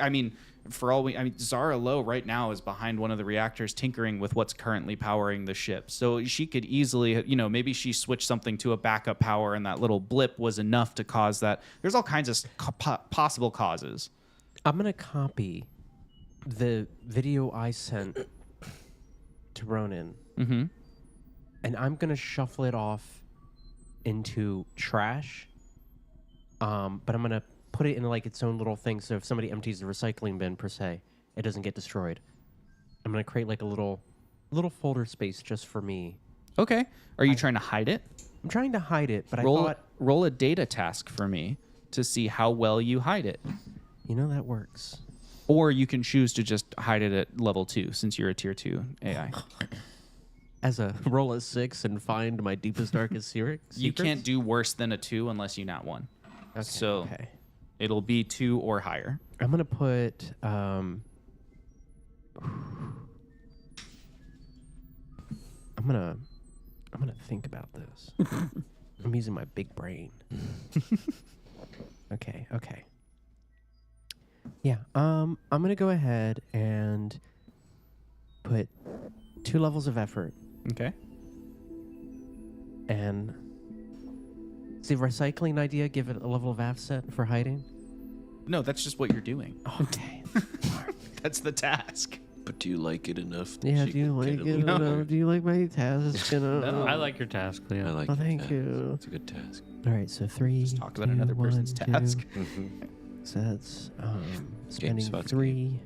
Zara Lowe right now is behind one of the reactors tinkering with what's currently powering the ship. So she could easily, maybe she switched something to a backup power and that little blip was enough to cause that. There's all kinds of possible causes. I'm going to copy the video I sent to Ronan, Mm-hmm. and I'm going to shuffle it off into trash, but I'm going to put it in like its own little thing, so if somebody empties the recycling bin per se, it doesn't get destroyed. I'm going to create like a little folder space just for me. Okay. Are you trying to hide it? I'm trying to hide it, but I roll thought, roll a data task for me to see how well you hide it. that works. Or you can choose to just hide it at level 2 since you're a tier 2 AI. As a roll a 6 and find my deepest, darkest secrets? You can't do worse than a 2 unless you nat 1. Okay, So okay. it'll be 2 or higher. I'm going to put... I'm gonna think about this. I'm using my big brain. Okay. Yeah. I'm gonna go ahead and put 2 levels of effort, Okay. and is the recycling idea give it a level of offset for hiding? No, that's just what you're doing. Okay. That's the task. But do you like it enough? that Yeah. she Do you can like get a it? little- No. Do you like my task? No. I like your task, Leo. I like Oh, your thank task. you. It's a good task. All right. So 3. Just talk about another person's 2, task. So that's spending spots 3.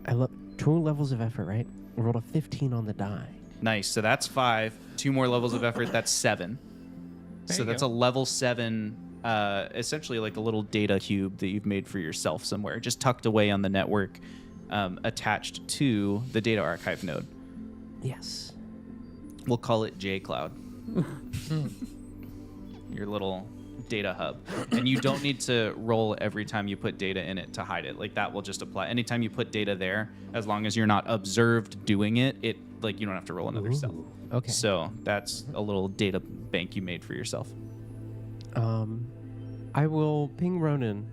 I love 2 levels of effort, right? I rolled a 15 on the die. Nice. So that's 5. 2 more levels of effort. That's 7. So you that's go. a level 7, essentially like a little data cube that you've made for yourself somewhere, just tucked away on the network, attached to the data archive node. Yes. We'll call it JCloud. Your little data hub. And you don't need to roll every time you put data in it to hide it. Like that will just apply. Anytime you put data there, as long as you're not observed doing it, you don't have to roll another cell. Okay. So that's a little data bank you made for yourself. I will ping Ronan.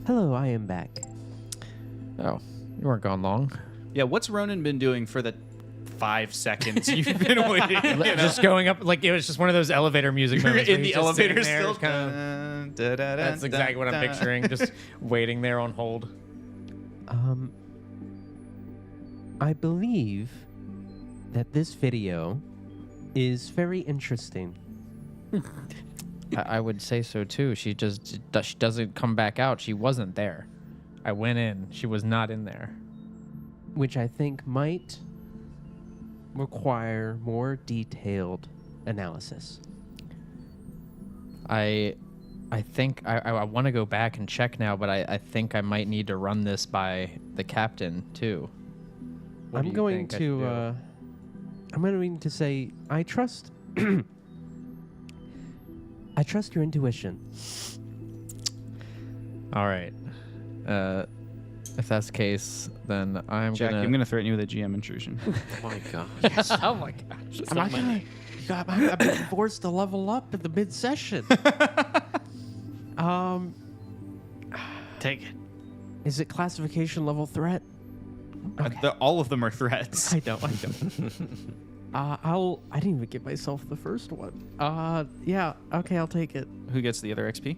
Hello, I am back. Oh, you weren't gone long. Yeah, what's Ronan been doing for the 5 seconds you've been waiting? Just going up, like it was just one of those elevator music You're moments. in where the he's just sitting elevator there, still. just kind of, that's exactly what I'm picturing. Just waiting there on hold. I believe that this video is very interesting. I would say so too. She doesn't come back out. She wasn't there. I went in. She was not in there. Which I think might require more detailed analysis. I think I want to go back and check now, but I think I might need to run this by the captain too. What do I'm you going think I should do? to I'm going to say I trust I trust your intuition. All right. If that's the case, then I'm Jackie, gonna. I'm going to threaten you with a GM intrusion. Oh my god. Oh my gosh! I've been forced to level up in the mid-session. Take it. Is it classification level threat? Okay. All of them are threats. I don't. I didn't even give myself the first one. Yeah. Okay, I'll take it. Who gets the other XP?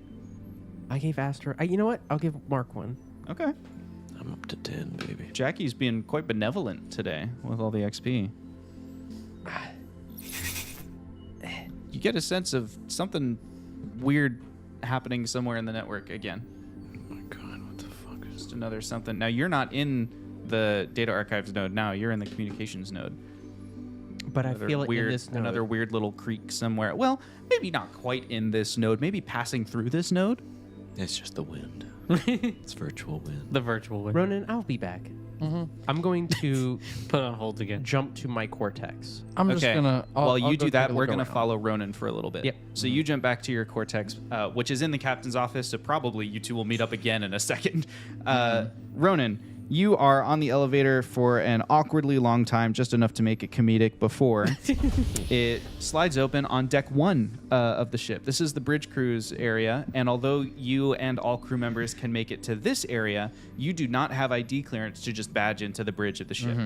I gave Astor. You know what? I'll give Mark one. Okay. I'm up to 10, baby. Jackie's being quite benevolent today with all the XP. You get a sense of something weird happening somewhere in the network again. Oh my god, what the fuck is Just another something. Now, you're not in the data archives node now. You're in the communications node. But I feel it in this node. Another weird little creek somewhere. Well, maybe not quite in this node. Maybe passing through this node. It's just the wind. It's virtual wind. The virtual wind. Ronan, I'll be back. I'm going to Put on hold again. jump to my cortex. I'm just gonna. While I'll you go do that, take a we're look going to around. follow Ronan for a little bit. Yep. So you jump back to your cortex, which is in the captain's office. So probably you two will meet up again in a second. Ronan, you are on the elevator for an awkwardly long time, just enough to make it comedic before it slides open on deck 1 of the ship. This is the bridge cruise area, and although you and all crew members can make it to this area, you do not have ID clearance to just badge into the bridge of the ship.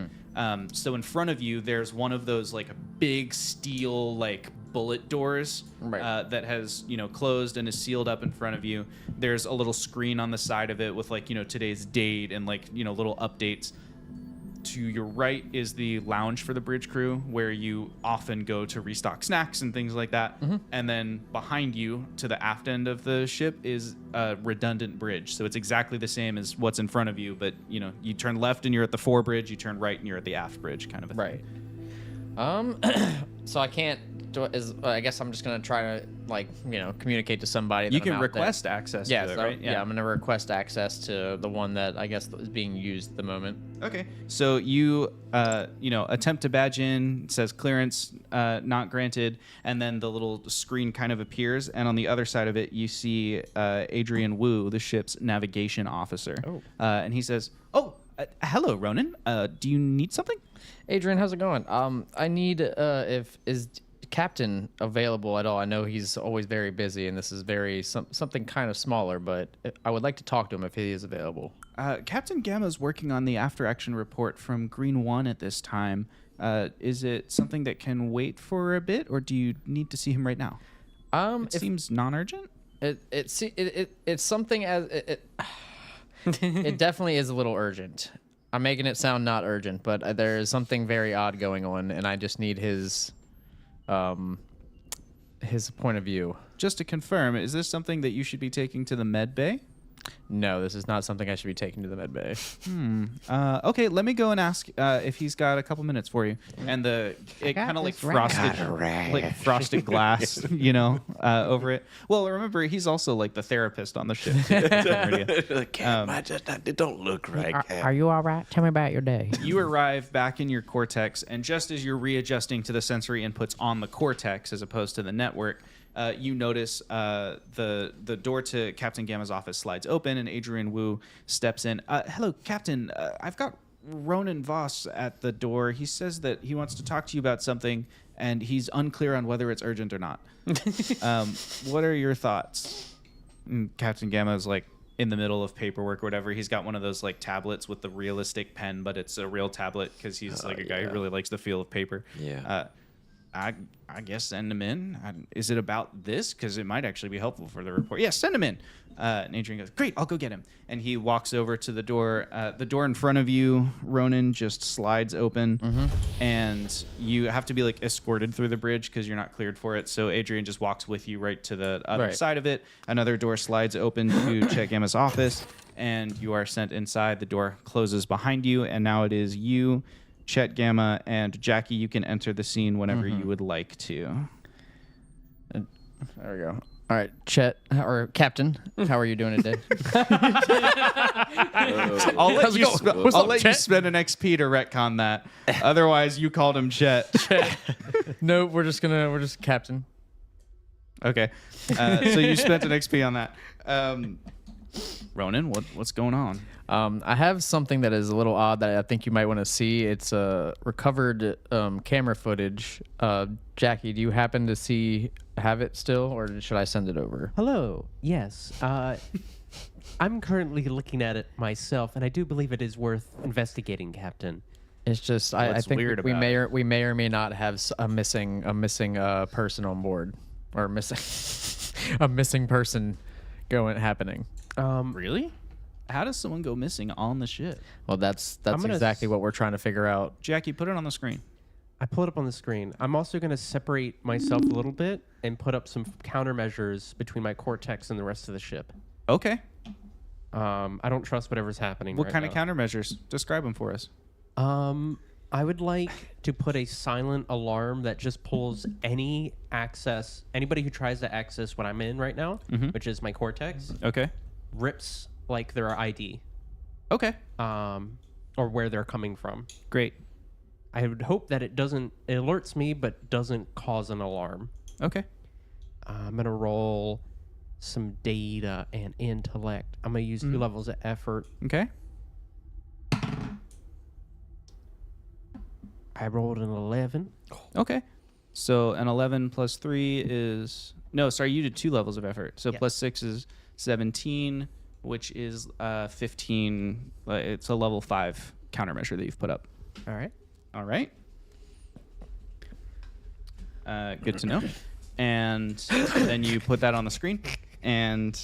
So in front of you, there's one of those like big steel like bullet doors that has closed and is sealed up in front of you. There's a little screen on the side of it with like today's date and like little updates. To your right is the lounge for the bridge crew, where you often go to restock snacks and things like that. And then behind you, to the aft end of the ship, is a redundant bridge. So it's exactly the same as what's in front of you, but you turn left and you're at the fore bridge, you turn right and you're at the aft bridge, kind of a thing. Right. So I can't. I guess I'm just gonna try to communicate to somebody. That You I'm can out request there. access Yeah, to it, so, right? yeah. I'm gonna request access to the one that I guess is being used at the moment. Okay. So you attempt to badge in, it says clearance not granted, and then the little screen kind of appears, and on the other side of it you see Adrian Wu, the ship's navigation officer. And he says, hello, Ronan. Do you need something? Adrian, how's it going? I need is Captain available at all? I know he's always very busy, and this is something kind of smaller, but I would like to talk to him if he is available. Captain Gamma's working on the after-action report from Green 1 at this time. Is it something that can wait for a bit, or do you need to see him right now? It seems non-urgent. It's something as it definitely is a little urgent. I'm making it sound not urgent, but there is something very odd going on, and I just need his point of view. Just to confirm, is this something that you should be taking to the med bay? No, this is not something I should be taking to the med bay. Okay, let me go and ask if he's got a couple minutes for you. And it kind of like frosted glass, over it. Well, remember, he's also like the therapist on the ship. It don't look right. Are you all right? Tell me about your day. You arrive back in your cortex, and just as you're readjusting to the sensory inputs on the cortex as opposed to the network, you notice the door to Captain Gamma's office slides open, and Adrian Wu steps in. Hello, Captain. I've got Ronan Voss at the door. He says that he wants to talk to you about something, and he's unclear on whether it's urgent or not. What are your thoughts? And Captain Gamma's like in the middle of paperwork or whatever. He's got one of those like tablets with the realistic pen, but it's a real tablet because he's like a guy who really likes the feel of paper. Yeah. I guess send him in. Is it about this? Because it might actually be helpful for the report. Yes, send him in. And Adrian goes, great, I'll go get him. And he walks over to the door. The door in front of you, Ronan, just slides open. And you have to be like escorted through the bridge because you're not cleared for it. So Adrian just walks with you right to the other side of it. Another door slides open to Chet Gamma's office. And you are sent inside. The door closes behind you. And now it is you, Chet Gamma, and Jackie. You can enter the scene whenever you would like to. There we go. All right, Chet, or Captain, how are you doing today? I'll let you spend an XP to retcon that. Otherwise, you called him Chet. No, we're just Captain. Okay. So you spent an XP on that. Ronan, what's going on? I have something that is a little odd that I think you might want to see. It's recovered camera footage. Jackie, do you happen to have it still, or should I send it over? Hello. Yes. I'm currently looking at it myself, and I do believe it is worth investigating, Captain. It's just I What's think weird we about may or may not have a missing person on board, or missing a missing person happening. Really? How does someone go missing on the ship? Well, that's gonna exactly what we're trying to figure out. Jackie, put it on the screen. I pull it up on the screen. I'm also going to separate myself a little bit and put up some countermeasures between my cortex and the rest of the ship. Okay. I don't trust whatever's happening. What right kind now. of countermeasures? Describe them for us. I would like to put a silent alarm that just pulls anybody who tries to access what I'm in right now, which is my cortex, Okay. rips like their ID, Okay. or where they're coming from. Great. I would hope that it alerts me, but doesn't cause an alarm. Okay. I'm gonna roll some data and intellect. I'm gonna use 2 levels of effort. Okay. I rolled an 11. Okay. So an 11 plus 3 is... No, sorry, you did 2 levels of effort. So Yes. plus 6 is 17, which is 15. It's a level 5 countermeasure that you've put up. All right. All right. Good to know. And then you put that on the screen, and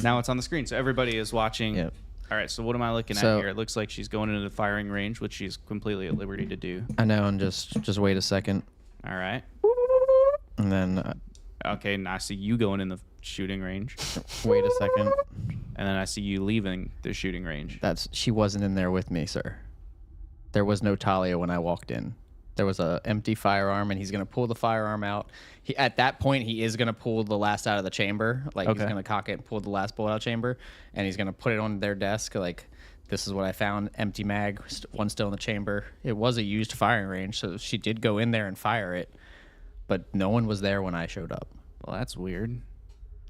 now it's on the screen. So everybody is watching. Yep. All right, so what am I looking at So- here? It looks like she's going into the firing range, which she's completely at liberty to do. I know, and just wait a second, All right. and then Okay, now I see you going in the shooting range, wait a second. and then I see you leaving the shooting range. She wasn't in there with me, sir. There was no Talia when I walked in. There was a empty firearm, and he's gonna pull the firearm out. At that point, he is gonna pull the last out of the chamber. Like he's Okay. gonna cock it and pull the last bullet out of the chamber, and he's gonna put it on their desk. Like, this is what I found: empty mag, one still in the chamber. It was a used firing range, so she did go in there and fire it, but no one was there when I showed up. Well, that's weird.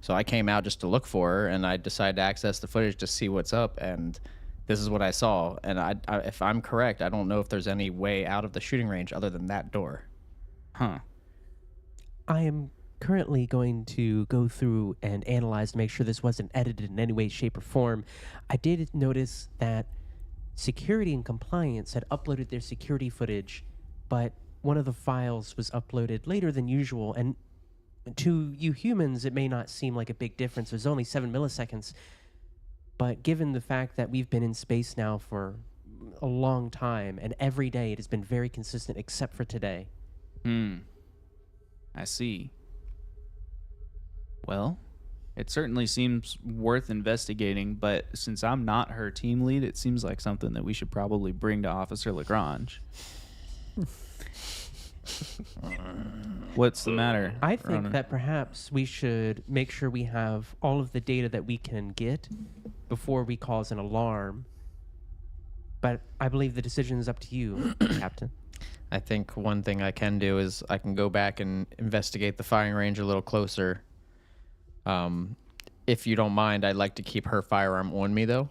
So I came out just to look for her, and I decided to access the footage to see what's up, and this is what I saw. And I, if I'm correct, I don't know if there's any way out of the shooting range other than that door. Huh. I am currently going to go through and analyze to make sure this wasn't edited in any way, shape, or form. I did notice that security and compliance had uploaded their security footage, but one of the files was uploaded later than usual. And to you humans, it may not seem like a big difference. There's only 7 milliseconds. But given the fact that we've been in space now for a long time, and every day it has been very consistent except for today. I see. Well, it certainly seems worth investigating, but since I'm not her team lead, it seems like something that we should probably bring to Officer Lagrange. What's the matter? I think Ronan? that perhaps we should make sure we have all of the data that we can get before we cause an alarm. But I believe the decision is up to you, Captain. I think one thing I can do is I can go back and investigate the firing range a little closer. If you don't mind, I'd like to keep her firearm on me though,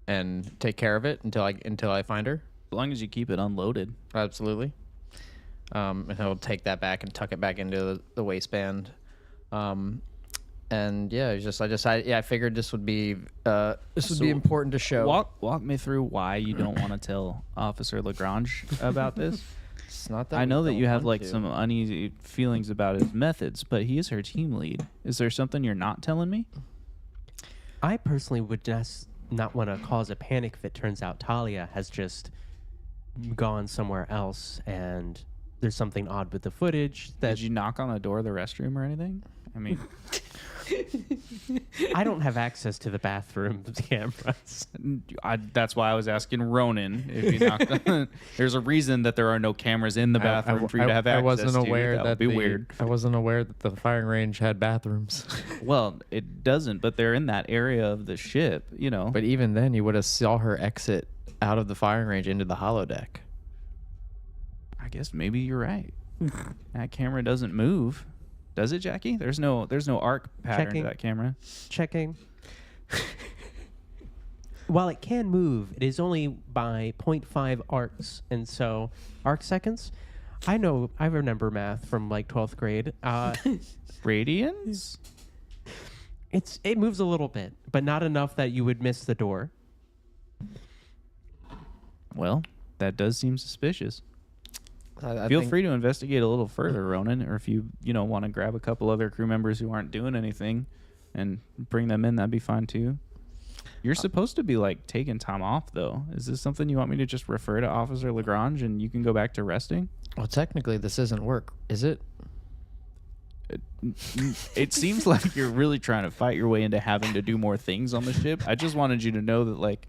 and take care of it until I find her. As long as you keep it unloaded. Absolutely. And I'll take that back and tuck it back into the waistband. And yeah, I figured this would be important to show. Walk me through why you don't want to tell Officer Lagrange about this. It's not that I know we that don't you have want like to. some uneasy feelings about his methods, but he is her team lead. Is there something you're not telling me? I personally would just not want to cause a panic if it turns out Talia has just gone somewhere else and there's something odd with the footage. Did you knock on the door of the restroom or anything? I mean, I don't have access to the bathroom cameras. that's why I was asking Ronan if he knocked on. There's a reason that there are no cameras in the bathroom for you to have access I wasn't to. aware That would be weird. I wasn't aware that the firing range had bathrooms. Well, it doesn't, but they're in that area of the ship, you know. But even then, you would have saw her exit out of the firing range into the holodeck. I guess maybe you're right. That camera doesn't move, does it, Jackie? There's no arc pattern Checking. to that camera. Checking. While it can move, it is only by 0.5 arcs, and so arc seconds. I remember math from like 12th grade. Radians? It moves a little bit, but not enough that you would miss the door. Well, That does seem suspicious. I Feel think- free to investigate a little further, Ronan, or if you want to grab a couple other crew members who aren't doing anything and bring them in, that'd be fine too. You're supposed to be like taking time off though. Is this something you want me to just refer to Officer Lagrange and you can go back to resting? Well, technically, this isn't work, is it? It seems like you're really trying to fight your way into having to do more things on the ship. I just wanted you to know that, like,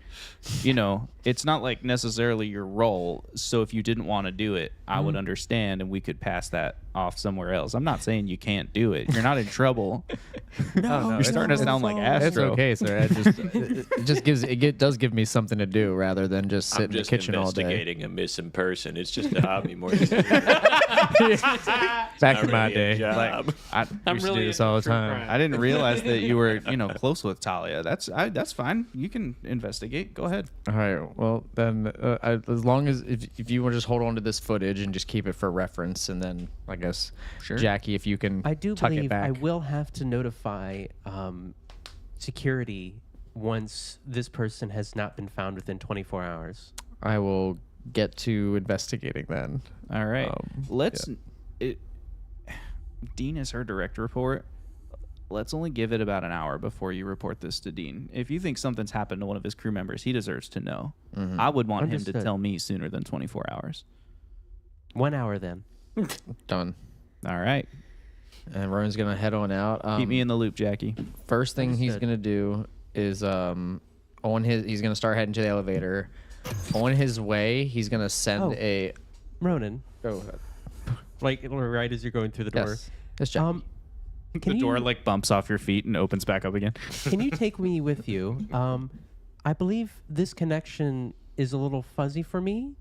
it's not like necessarily your role. So if you didn't want to do it, I would understand and we could pass that off somewhere else. I'm not saying you can't do it. You're not in trouble. No, You're starting to sound like Astro. It's okay, sir. It just does give me something to do rather than just sit I'm in the just kitchen all day. investigating a missing person. It's just a hobby more than Back in my day, job. I used to do this all the time. I didn't realize that you were, close with Talia. That's fine. You can investigate. Go ahead. All right. Well, then, as long as if you want to just hold on to this footage and just keep it for reference, and then I guess Sure. Jackie, if you can, I do tuck it believe back. I will have to notify security once this person has not been found within 24 hours. I will get to investigating then. All right. Let's. yeah. Dean is her direct report. Let's only give it about an hour before you report this to Dean. If you think something's happened to one of his crew members, he deserves to know. I would want him to Understood. tell me sooner than 24 hours. 1 hour then. Done. All right. And Ronan's gonna head on out. Keep me in the loop, Jackie. First thing he's Understood. gonna do is he's gonna start heading to the elevator. On his way, he's gonna send Oh. a. Ronan, Oh, like right as you're going through the door. yes. Yes, Jackie. Can The door you- like bumps off your feet and opens back up again. Can you take me with you? I believe this connection is a little fuzzy for me.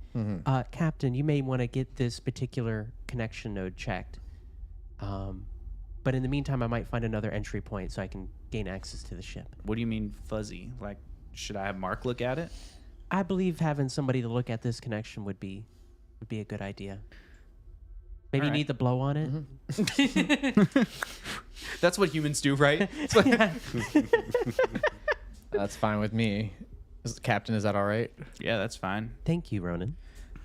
Captain, you may want to get this particular connection node checked. But in the meantime, I might find another entry point so I can gain access to the ship. What do you mean fuzzy? Like, should I have Mark look at it? I believe having somebody to look at this connection would be a good idea. Maybe you Alright. need the blow on it. That's what humans do, right? That's fine with me. Captain, is that all right? Yeah, that's fine. Thank you, Ronan.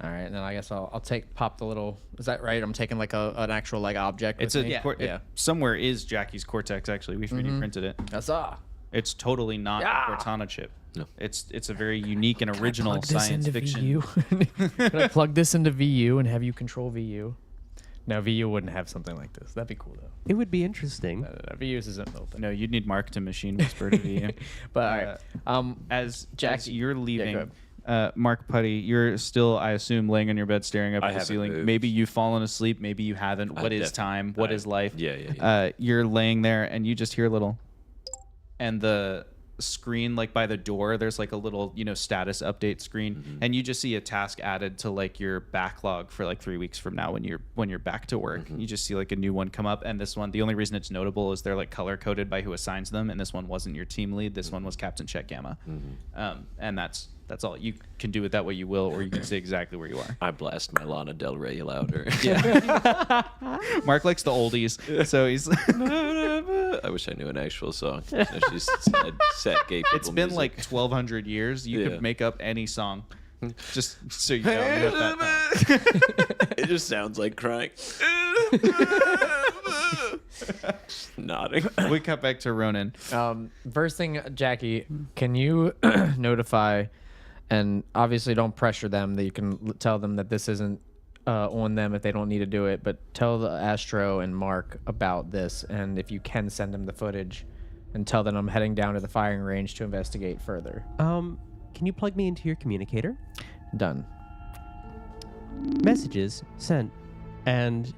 All right, and then I guess I'll pop the little. Is that right? I'm taking like an actual like object. It's with a me? it- somewhere is Jackie's Cortex. Actually, we 3D printed it. Huzzah. It's totally not a Cortana chip. No. It's a very unique and original Plug this science into fiction. VU. Can I plug this into VU and have you control VU? No, VU wouldn't have something like this. That'd be cool though. It would be interesting. No, VU isn't open. No, you'd need Mark to machine whisper to you. But all right. As Jackie- you're go leaving, ahead. Mark Putty, you're still, I assume, laying on your bed staring up I at the haven't ceiling. moved. Maybe you've fallen asleep. Maybe you haven't. What is definitely- time? What is life? Yeah. You're laying there and you just hear a little, and the screen like by the door, there's like a little status update screen, and you just see a task added to like your backlog for like 3 weeks from now when you're back to work. You just see like a new one come up, and this one, the only reason it's notable is they're like color coded by who assigns them, and this one wasn't your team lead. This one was Captain Chet Gamma. And that's all. You can do it that way you will, or you can say exactly where you are. I blast my Lana Del Rey louder. Mark likes the oldies, so he's. I wish I knew an actual song. So she's set gay people It's been music. like 1,200 years. You Yeah. could make up any song, just so you know. You have that It just sounds like crying. Nodding. we cut back to Ronan. First thing, Jackie, can you notify, and obviously don't pressure them, that you can tell them that this isn't on them if they don't need to do it, but tell the Astro and Mark about this, and if you can send them the footage and tell them I'm heading down to the firing range to investigate further. Can you plug me into your communicator? Done. Messages sent, and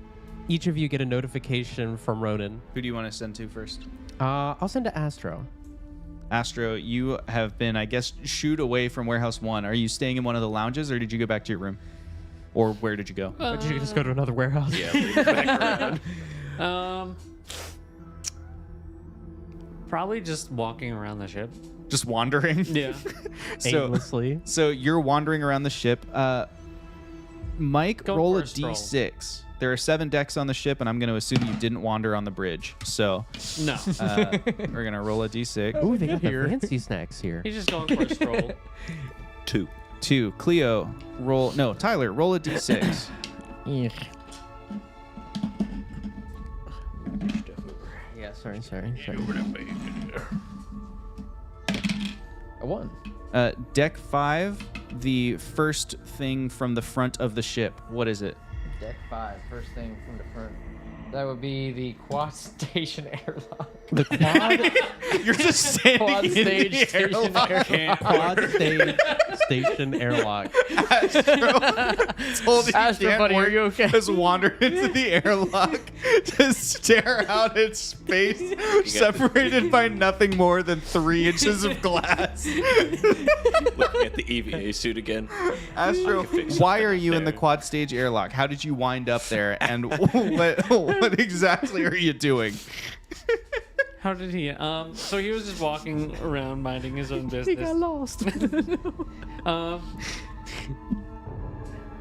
each of you get a notification from Ronan. Who do you want to send to first? I'll send to Astro. Astro, you have been, I guess, shooed away from Warehouse 1. Are you staying in one of the lounges, or did you go back to your room? Or where did you go? Did you just go to another warehouse? Yeah, leave it back around. Probably just walking around the ship. Just wandering? Yeah. Aimlessly. So you're wandering around the ship. Mike, Go roll for a a stroll. d6. There are 7 decks on the ship, and I'm going to assume you didn't wander on the bridge. So No. we're going to roll a d6. Ooh, they got the fancy snacks here. He's just going for a stroll. 2. 2. Cleo, roll. No, Tyler, roll a d6. Yeah, sorry. A 1. Deck 5, the first thing from the front of the ship. What is it? Deck 5, first thing from the front. That would be the quad station airlock. The quad You're just standing Quad in stage the station airlock. quad station airlock. Told you Astro can't buddy, are work, you okay? Just wander into the airlock to stare out at space, separated by nothing more than 3 inches of glass. Looking at the EVA suit again. Astro, fix why something are up you in the there. quad stage airlock? How did you wind up there? And what exactly are you doing? How did he? So he was just walking around minding his own business. He got lost.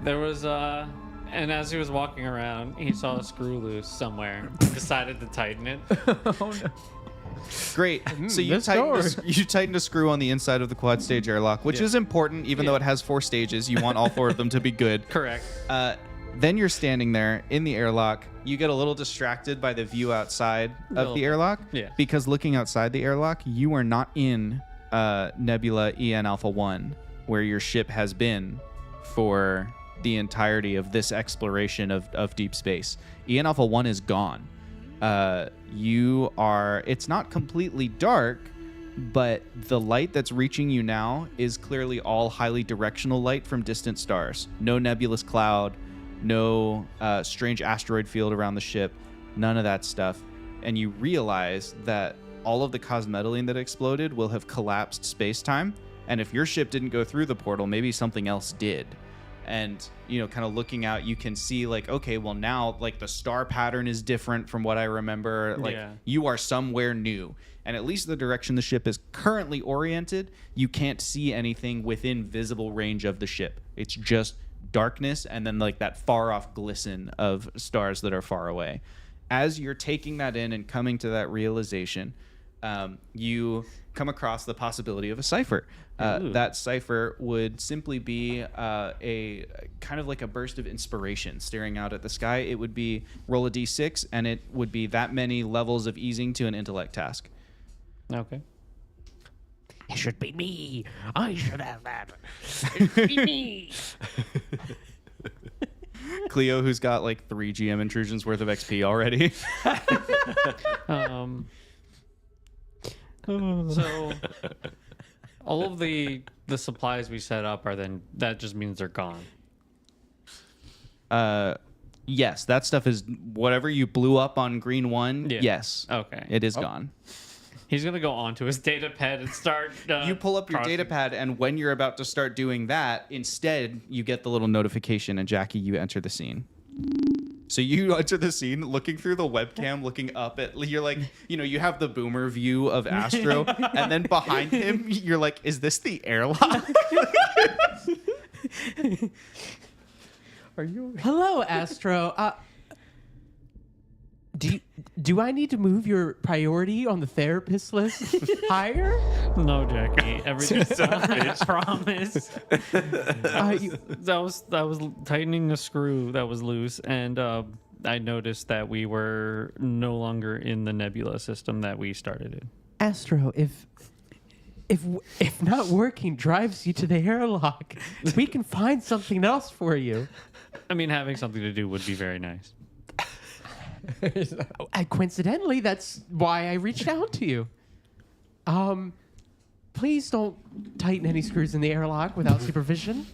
There was and as he was walking around, he saw a screw loose somewhere. Decided to tighten it. Great. So you this door. tightened a screw on the inside of the quad stage airlock, which is important, even though it has 4 stages. You want all 4 of them to be good. Correct. Then you're standing there in the airlock. You get a little distracted by the view outside of the airlock. Yeah. Because looking outside the airlock, you are not in Nebula EN Alpha 1, where your ship has been for the entirety of this exploration of deep space. EN Alpha 1 is gone. It's not completely dark, but the light that's reaching you now is clearly all highly directional light from distant stars. No nebulous cloud, no strange asteroid field around the ship, none of that stuff. And you realize that all of the cosmetalene that exploded will have collapsed space-time. And if your ship didn't go through the portal, maybe something else did. And, kind of looking out, you can see like, okay, well now like the star pattern is different from what I remember. Like you are somewhere new. And at least the direction the ship is currently oriented, you can't see anything within visible range of the ship. It's just darkness and then like that far off glisten of stars that are far away. As you're taking that in and coming to that realization, you come across the possibility of a cipher. That cipher would simply be a kind of like a burst of inspiration staring out at the sky. It would be roll a d6, and it would be that many levels of easing to an intellect task. Okay. It should be me. I should have that. It should be me. Cleo, who's got like 3 GM intrusions worth of XP already. So all of the supplies we set up are then that just means they're gone. Yes, that stuff is whatever you blew up on Green 1. Yeah. Yes. Okay. It is gone. He's gonna go onto his data pad and start. You pull up your data pad, and when you're about to start doing that, instead you get the little notification, and Jackie, you enter the scene. So you enter the scene, looking through the webcam, looking up at, you're like, you have the boomer view of Astro, and then behind him, you're like, is this the airlock? Are you? Hello, Astro. Do I need to move your priority on the therapist list higher? No, Jackie. Everything's done. I promise. That was tightening a screw that was loose, and I noticed that we were no longer in the nebula system that we started in. Astro, if not working drives you to the airlock, we can find something else for you. I mean, having something to do would be very nice. Coincidentally, that's why I reached out to you. Please don't tighten any screws in the airlock without supervision.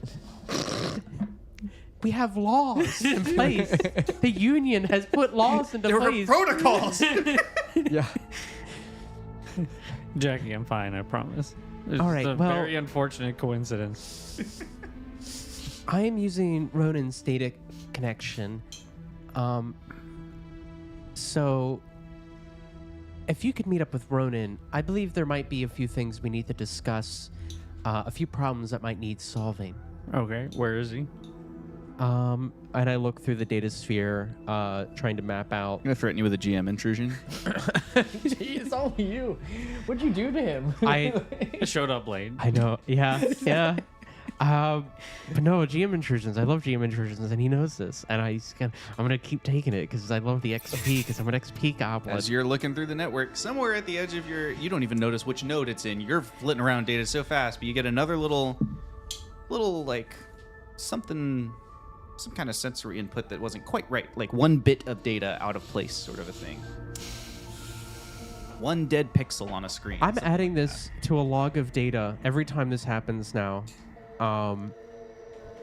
We have laws in place. The union has put laws into place. Protocols. Yeah. Jackie, I'm fine. I promise. It's All right, a well- very unfortunate coincidence. I am using Ronan's data connection. So if you could meet up with Ronan, I believe there might be a few things we need to discuss, a few problems that might need solving. Okay, where is he? And I look through the data sphere, trying to map out. I'm going to threaten you with a GM intrusion. It's only you. What'd you do to him? I showed up late. I know, yeah. But no, GM intrusions. I love GM intrusions, and he knows this. And I'm gonna keep taking it because I love the XP. Because I'm an XP goblin. As you're looking through the network, somewhere at the edge of you don't even notice which node it's in. You're flitting around data so fast, but you get another little like something, some kind of sensory input that wasn't quite right. Like 1 bit of data out of place, sort of a thing. 1 dead pixel on a screen. I'm adding this to a log of data every time this happens now. And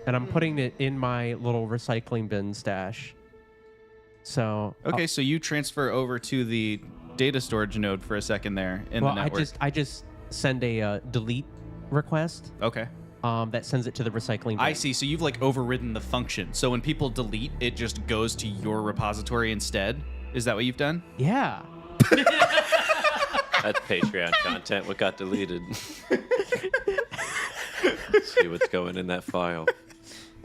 I'm putting it in my little recycling bin stash. So Okay, so you transfer over to the data storage node for a second there in the network. I just send a delete request. Okay. That sends it to the recycling bin. I see. So you've like overridden the function. So when people delete, it just goes to your repository instead. Is that what you've done? Yeah. That's Patreon content. What got deleted? See what's going in that file.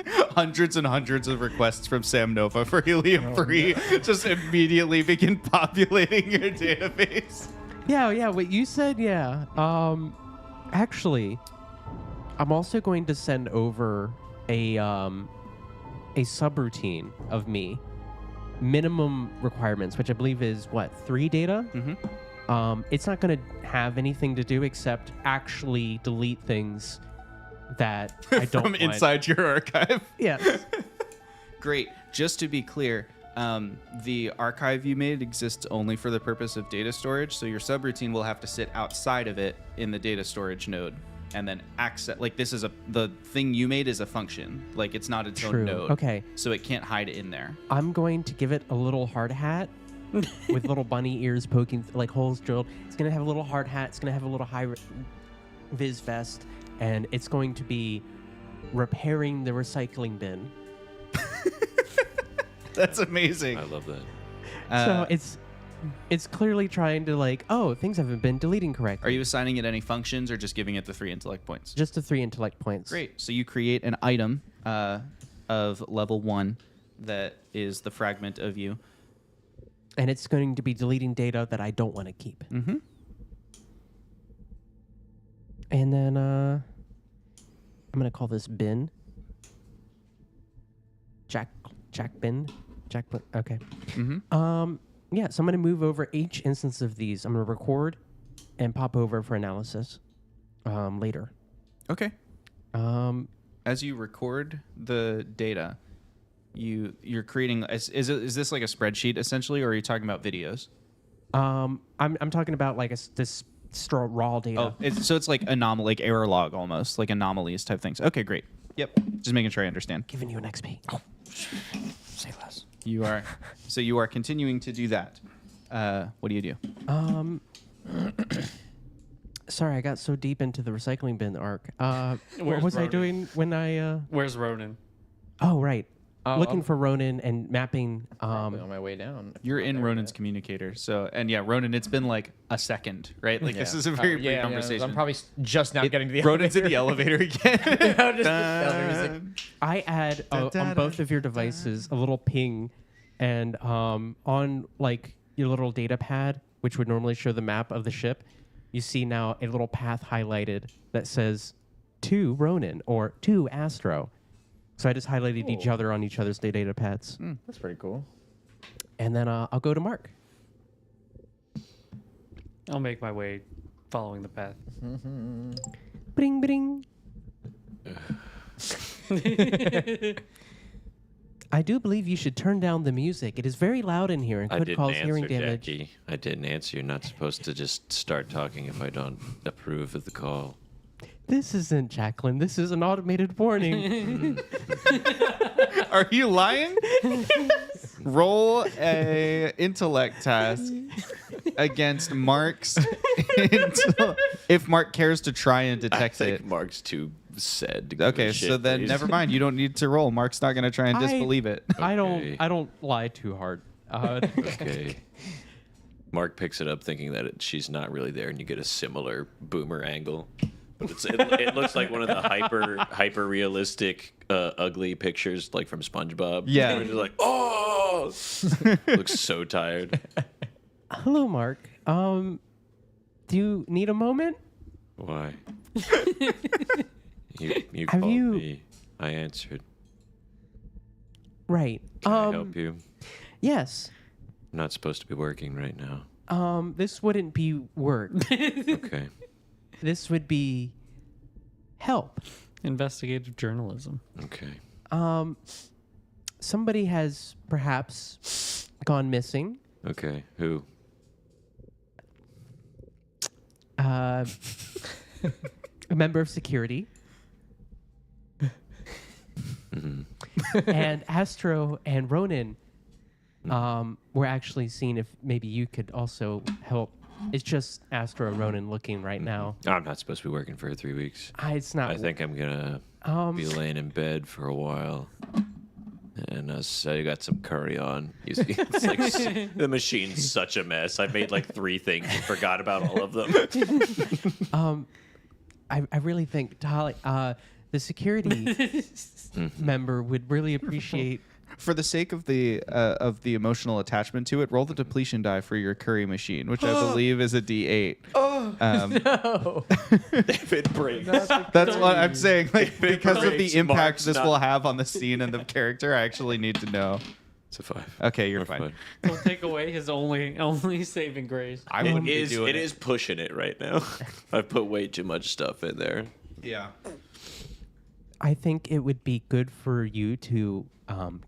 Hundreds and hundreds of requests from Sam Nova for Helium Free just immediately begin populating your database. Yeah. What you said, yeah. Actually, I'm also going to send over a subroutine of me. Minimum requirements, which I believe is what, 3 data? Mm-hmm. It's not going to have anything to do except actually delete things that I don't From want. inside your archive. Yes. Great. Just to be clear, the archive you made exists only for the purpose of data storage, so your subroutine will have to sit outside of it in the data storage node and then access. Like this is the thing you made is a function. Like it's not its True. own node. Okay. So it can't hide in there. I'm going to give it a little hard hat with little bunny ears poking, like holes drilled. It's going to have a little hard hat. It's going to have a little high vis vest. And it's going to be repairing the recycling bin. That's amazing. I love that. So it's clearly trying to like, oh, things haven't been deleting correctly. Are you assigning it any functions or just giving it the 3 intellect points? Just the 3 intellect points. Great. So you create an item of level 1 that is the fragment of you. And it's going to be deleting data that I don't want to keep. Mm-hmm. And then I'm going to call this bin. Jack bin. Okay. Mm-hmm. Yeah, so I'm going to move over each instance of these. I'm going to record and pop over for analysis later. Okay. As you record the data, you're creating. Is this like a spreadsheet essentially, or are you talking about videos? I'm talking about like this raw data. Oh, so it's like like error log almost, like anomalies type things. Okay, great. Yep. Just making sure I understand. Giving you an XP. Oh, Say less. You are. So you are continuing to do that. What do you do? Sorry, I got so deep into the recycling bin arc. What Where's was I Ronan? doing when I? Where's Ronan? Oh, right. Looking I'm for Ronan and mapping. probably on my way down. You're in Ronan's communicator. So, and yeah, Ronan, it's been like a second, right? Like this is a very brief conversation. I'm probably just now getting to the Ronan's in the elevator again. I add on both of your devices a little ping, and on like your little data pad, which would normally show the map of the ship, you see now a little path highlighted that says to Ronan or to Astro. So I just highlighted each other on each other's data pads. That's pretty cool. And then I'll go to Mark. I'll make my way following the path. Bring, bring. I do believe you should turn down the music. It is very loud in here and I could didn't cause answer, hearing damage. Jackie. I didn't answer. You're not supposed to just start talking if I don't approve of the call. This isn't Jacqueline. This is an automated warning. Are you lying? Roll a intellect task against Mark's. If Mark cares to try and I detect think it. Mark's too sad to give Okay, a shit, so then please. never mind. You don't need to roll. Mark's not going to try and disbelieve it. I Okay. don't lie too hard. Okay. Mark picks it up thinking that she's not really there, and you get a similar boomer angle. But it looks like one of the hyper realistic ugly pictures like from SpongeBob. Yeah. Where it's like, oh, looks so tired. Hello, Mark. Do you need a moment? Why? You Have called you- me. I answered. Right. Can I help you? Yes. I'm not supposed to be working right now. This wouldn't be work. Okay. This would be help. Investigative journalism. Okay. Somebody has perhaps gone missing. Okay. Who? A member of security. And Astro and Ronan were actually seeing if maybe you could also help. It's just Astro and Ronan looking right now. I'm not supposed to be working for 3 weeks. It's not. I think I'm gonna be laying in bed for a while. And I got some curry on. You see, it's like the machine's such a mess. I made like 3 things and forgot about all of them. I really think Tali, the security member would really appreciate. For the sake of the emotional attachment to it, roll the depletion die for your curry machine, which I believe is a D8. No. If it breaks. That's what I'm saying. Like, because of breaks, the impact Mark's this not- will have on the scene and the character, I actually need to know. It's a 5. Okay, you're We're fine. Don't take away his only saving grace. I wouldn't be doing It is pushing it right now. I've put way too much stuff in there. Yeah. I think it would be good for you to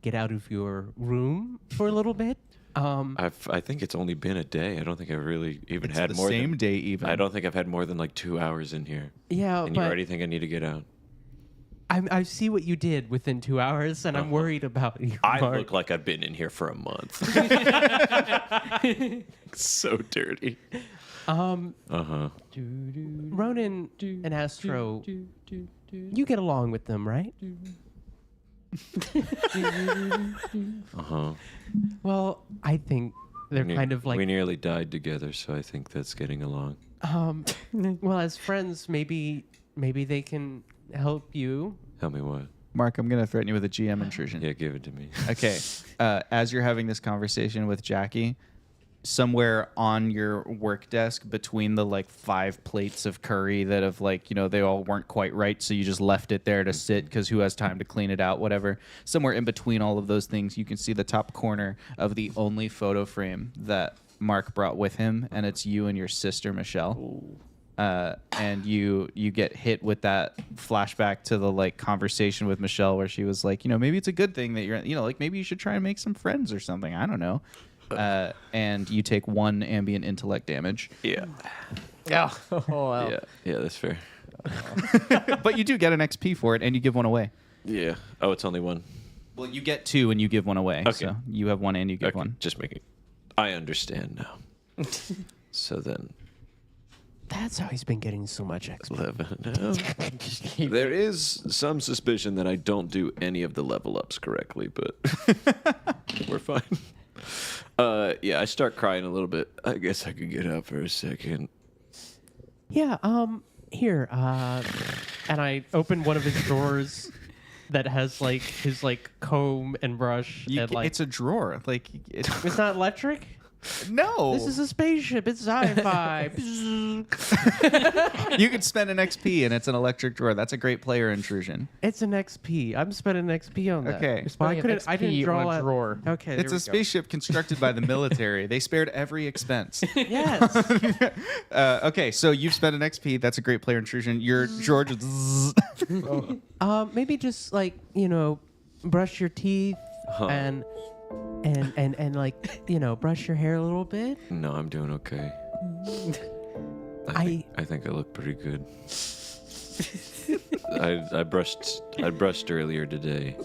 get out of your room for a little bit. I think it's only been a day. I don't think I've really even It's had the more same than, day even. I don't think I've had more than like 2 hours in here. Yeah, And you but already think I need to get out. I see what you did within 2 hours, and I'm worried about you. I Mark. look like I've been in here for a month. So dirty. Uh-huh. Ronan and Astro, you get along with them, right? Uh-huh. Well, I think they're kind of we like, nearly died together, so I think that's getting along. well, as friends, maybe they can help you. Tell me what. Mark, I'm going to threaten you with a GM intrusion. Yeah, give it to me. Okay. As you're having this conversation with Jackie, somewhere on your work desk between the like 5 plates of curry that have like, they all weren't quite right, so you just left it there to sit because who has time to clean it out, whatever. Somewhere in between all of those things, you can see the top corner of the only photo frame that Mark brought with him, and it's you and your sister, Michelle. And you get hit with that flashback to the like conversation with Michelle where she was like, maybe it's a good thing that you're, like maybe you should try and make some friends or something. I don't know. And you take 1 ambient intellect damage. Yeah. Oh, wow. Yeah, that's fair. But you do get an XP for it, and you give 1 away. Yeah. Oh, it's only 1. Well, you get 2 and you give 1 away. Okay. So you have 1 and you give Okay, 1. just making. I understand now. So then, That's how he's been getting so much XP. 11. There is some suspicion that I don't do any of the level ups correctly, but we're fine. Yeah, I start crying a little bit. I guess I could get up for a second. Yeah, here, and I open one of his drawers that has like his like comb and brush and like it's a drawer. Like it's not electric. no. This is a spaceship. It's sci-fi. You could spend an XP and it's an electric drawer. That's a great player intrusion. It's an XP. I'm spending XP on that. Okay. But I Spending an couldn't. I didn't XP draw on a out- drawer. Okay. It's there a spaceship constructed by the military. They spared every expense. we go. Yes. Okay, so you've spent an XP. That's a great player intrusion. Your George. Maybe just like brush your teeth and like brush your hair a little bit. No, I'm doing okay. I think I look pretty good. I brushed earlier today,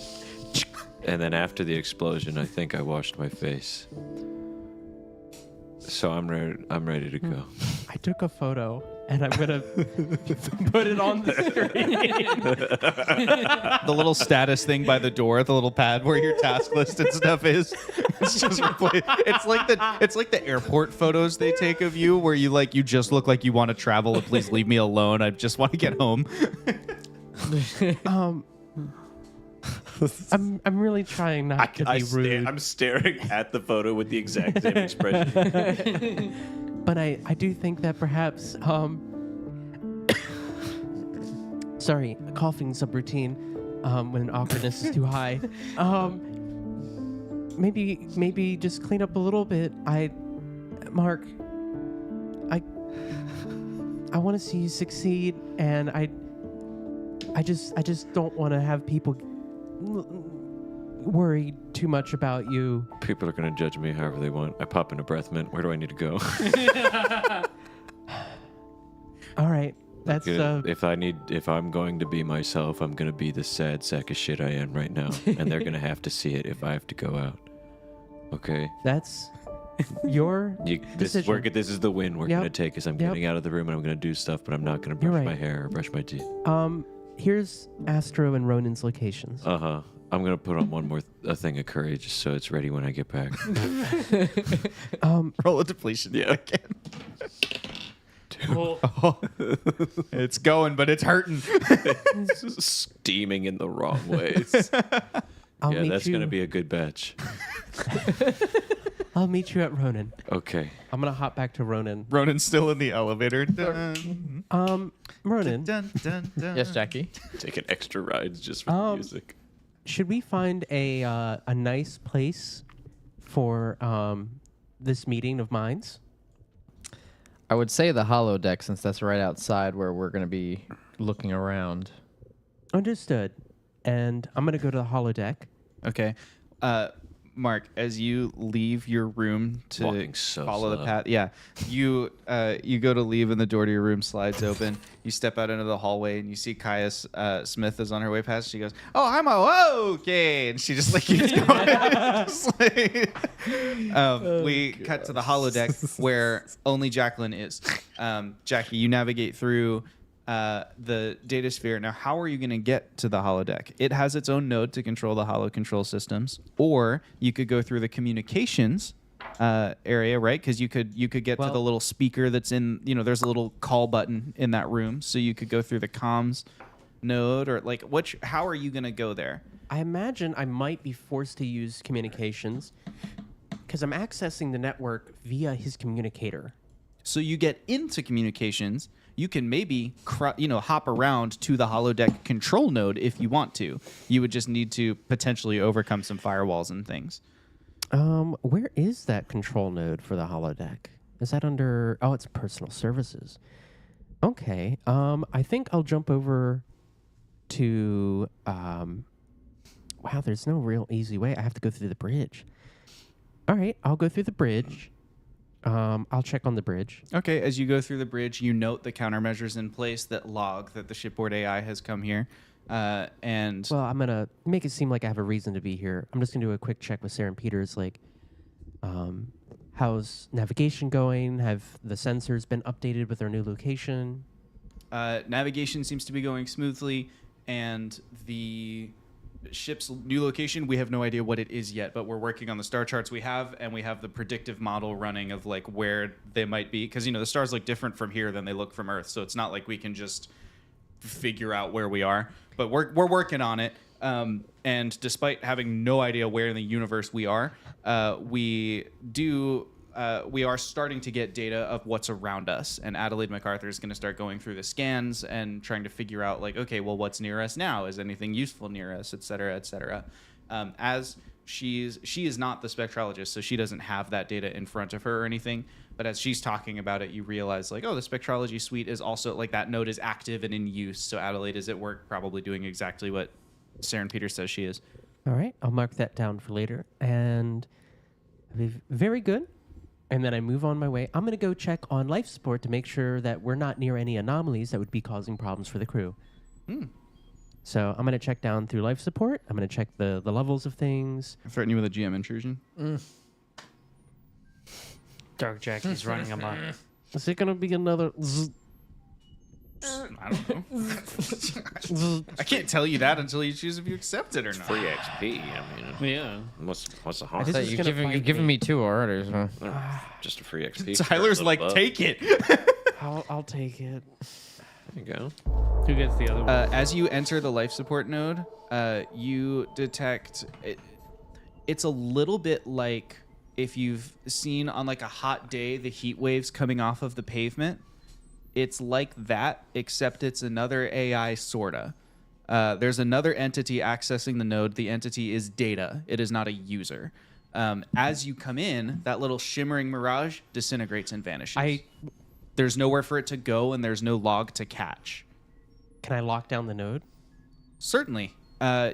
and then after the explosion, I think I washed my face. So I'm ready to go. I took a photo and I'm gonna put it on the screen. The little status thing by the door, the little pad where your task list and stuff is. It's just it's like the airport photos they take of you where you just look like you want to travel and please leave me alone. I just want to get home. I'm really trying not to be rude, I'm staring at the photo with the exact same expression. but I do think that perhaps Sorry, coughing subroutine when awkwardness is too high. Maybe just clean up a little bit. Mark, I want to see you succeed, and I just don't want to have people worry too much about you. People are going to judge me however they want. I pop into breath mint. Where do I need to go? All right. That's if I'm going to be myself, I'm going to be the sad sack of shit I am right now, and they're going to have to see it if I have to go out. Okay. that's your This is the win we're Yep. going to take. Is I'm getting out of the room and I'm going to do stuff, but I'm not going to You're brush right. my hair or brush my teeth. Here's Astro and Ronan's locations. I'm going to put on one more a thing of courage just so it's ready when I get back. Roll a depletion. Yeah. Again. It's going, but it's hurting. Steaming in the wrong ways. I'll Yeah, meet that's you. going to be a good batch. I'll meet you at Ronan. Okay. I'm gonna hop back to Ronan. Ronan's still in the elevator. Dun, Ronan, dun, dun, dun. Yes, Jackie. Taking extra rides just for the music. should we find a nice place for this meeting of minds? I would say the holodeck, since that's right outside where we're going to be looking around. Understood. And I'm gonna go to the holodeck. Okay. Mark, as you leave your room to Walking so follow the slow. path, you go to leave and the door to your room slides open. You step out into the hallway and you see Caius Smith is on her way past. She goes, "Oh, I'm okay," and she just like keeps going. Just like- we cut to the holodeck where only Jacqueline is. Jackie, you navigate through the data sphere. Now, how are you going to get to the holodeck? It has its own node to control the holo control systems, or you could go through the communications area, right? Because you could get to the little speaker that's in, there's a little call button in that room, so you could go through the comms node, or like how are you going to go there? I imagine I might be forced to use communications because I'm accessing the network via his communicator. So you get into communications. You can maybe hop around to the holodeck control node if you want to. You would just need to potentially overcome some firewalls and things. Where is that control node for the holodeck? Is that under? Oh, it's personal services. Okay. I think I'll jump over to. Wow, there's no real easy way. I have to go through the bridge. All right, I'll go through the bridge. I'll check on the bridge. Okay, as you go through the bridge, you note the countermeasures in place that log that the shipboard AI has come here. And Well, I'm gonna make it seem like I have a reason to be here. I'm just gonna do a quick check with Sarah and Peters, like, how's navigation going? Have the sensors been updated with their new location? navigation seems to be going smoothly, and the ship's new location, we have no idea what it is yet, but we're working on the star charts we have, and we have the predictive model running of like where they might be, because the stars look different from here than they look from Earth, so it's not like we can just figure out where we are, but we're working on it. And despite having no idea where in the universe we are, we are starting to get data of what's around us. And Adelaide MacArthur is going to start going through the scans and trying to figure out, like, okay, well, what's near us now? Is anything useful near us, et cetera, et cetera. As she is not the spectrologist, so she doesn't have that data in front of her or anything. But as she's talking about it, you realize, like, oh, the spectrology suite is also, like, that node is active and in use. So Adelaide is at work, probably doing exactly what Saren Peters says she is. All right, I'll mark that down for later. And very good. And then I move on my way. I'm going to go check on life support to make sure that we're not near any anomalies that would be causing problems for the crew. So I'm going to check down through life support. I'm going to check the levels of things. Threaten you with a GM intrusion? Dark Jackie's running amok. Is it going to be another... I don't know. I can't tell you that until you choose if you accept it or not. Free XP. I mean, Yeah. what's the harm? This So is you're gonna giving, fight you're giving me two already. So. Just a free XP. Tyler's like, take it. I'll take it. There you go. Who gets the other one? As you enter the life support node, you detect it's a little bit like if you've seen on like a hot day the heat waves coming off of the pavement. It's like that, except it's another AI, sorta. There's another entity accessing the node. The entity is data. It is not a user. As you come in, that little shimmering mirage disintegrates and vanishes. There's nowhere for it to go, and there's no log to catch. Can I lock down the node? Certainly.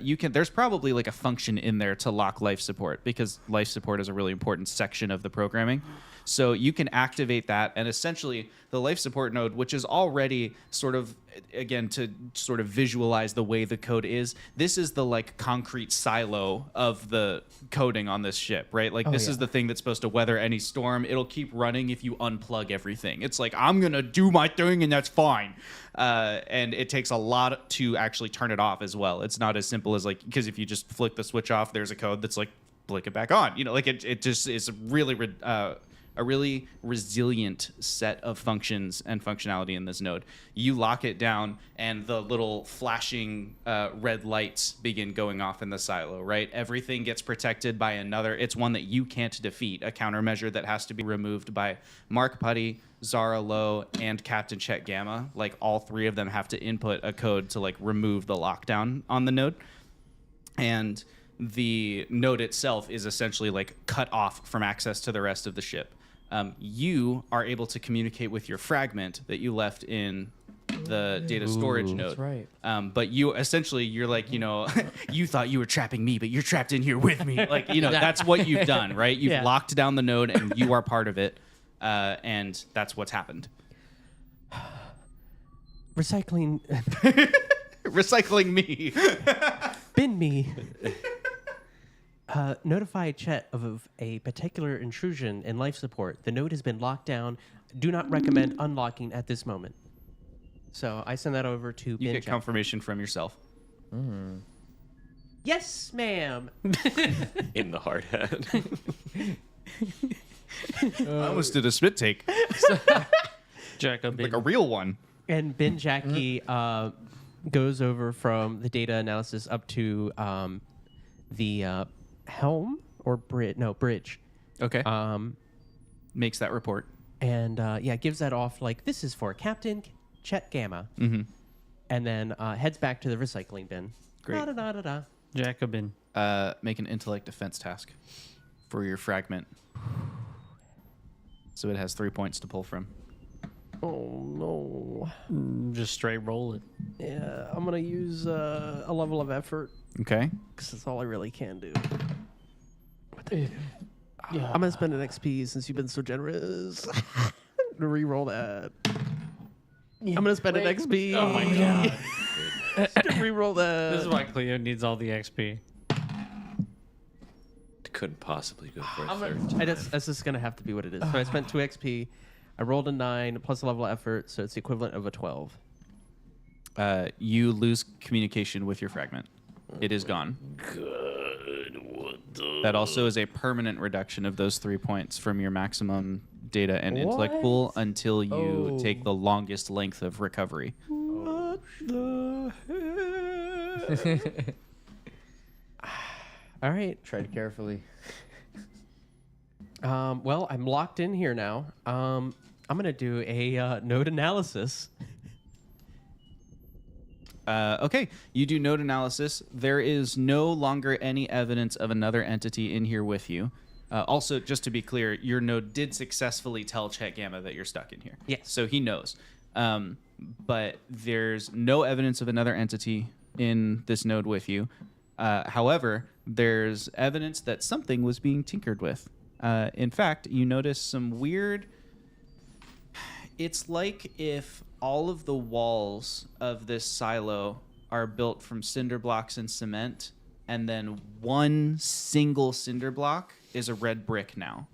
You can. There's probably like a function in there to lock life support, because life support is a really important section of the programming. So you can activate that, and essentially the life support node, which is already sort of, again, to sort of visualize the way the code is, this is the like concrete silo of the coding on this ship, right? Like this is the thing that's supposed to weather any storm. It'll keep running if you unplug everything. It's like, I'm going to do my thing and that's fine. And it takes a lot to actually turn it off as well. It's not as simple as like, because if you just flick the switch off, there's a code that's like, flick it back on. You know, like it just is really a really resilient set of functions and functionality in this node. You lock it down, and the little flashing red lights begin going off in the silo, right? Everything gets protected by another. It's one that you can't defeat, a countermeasure that has to be removed by Mark Putty, Zara Lowe, and Captain Chet Gamma. Like, all three of them have to input a code to, like, remove the lockdown on the node. And the node itself is essentially, like, cut off from access to the rest of the ship. You are able to communicate with your fragment that you left in the data storage node. That's right. But you essentially, you're like, you know, you thought you were trapping me, but you're trapped in here with me. Like, you know, that's what you've done, right? You've locked down the node, and you are part of it. And that's what's happened. Recycling. Recycling me. Bin me. Notify Chet of a particular intrusion in life support. The node has been locked down. Do not recommend unlocking at this moment. So I send that over to You Bin get Chet. confirmation from yourself. Yes, ma'am. In the hard hat. I almost did a spit take, Jacob. like a real one. And Bin Jackie goes over from the data analysis up to the helm or bridge. No, bridge. Okay. Makes that report. And gives that off like, this is for Captain Chet Gamma. Mm-hmm. And then heads back to the recycling bin. Great. Da-da-da-da-da. Jacobin. Make an intellect defense task for your fragment. So it has 3 points to pull from. Oh, no. Just straight roll it. Yeah, I'm going to use a level of effort Okay. because that's all I really can do. I'm going to spend an XP since you've been so generous. To re-roll that. I'm going to spend an XP. Oh my god. To re-roll that. This is why Cleo needs all the XP. Couldn't possibly go for a third. That's just going to have to be what it is. So I spent 2 XP. I rolled a 9 plus a level of effort, so it's the equivalent of a 12. You lose communication with your fragment. It is gone. That also is a permanent reduction of those 3 points from your maximum data and intellect What? pool until you take the longest length of recovery. What the heck? All right. Tread carefully. Well, I'm locked in here now. I'm going to do a node analysis. Okay, you do node analysis. There is no longer any evidence of another entity in here with you. Also, just to be clear, your node did successfully tell Chet Gamma that you're stuck in here. Yes. So he knows. But there's no evidence of another entity in this node with you. However, there's evidence that something was being tinkered with. In fact, you notice some weird... It's like if all of the walls of this silo are built from cinder blocks and cement, and then one single cinder block is a red brick now.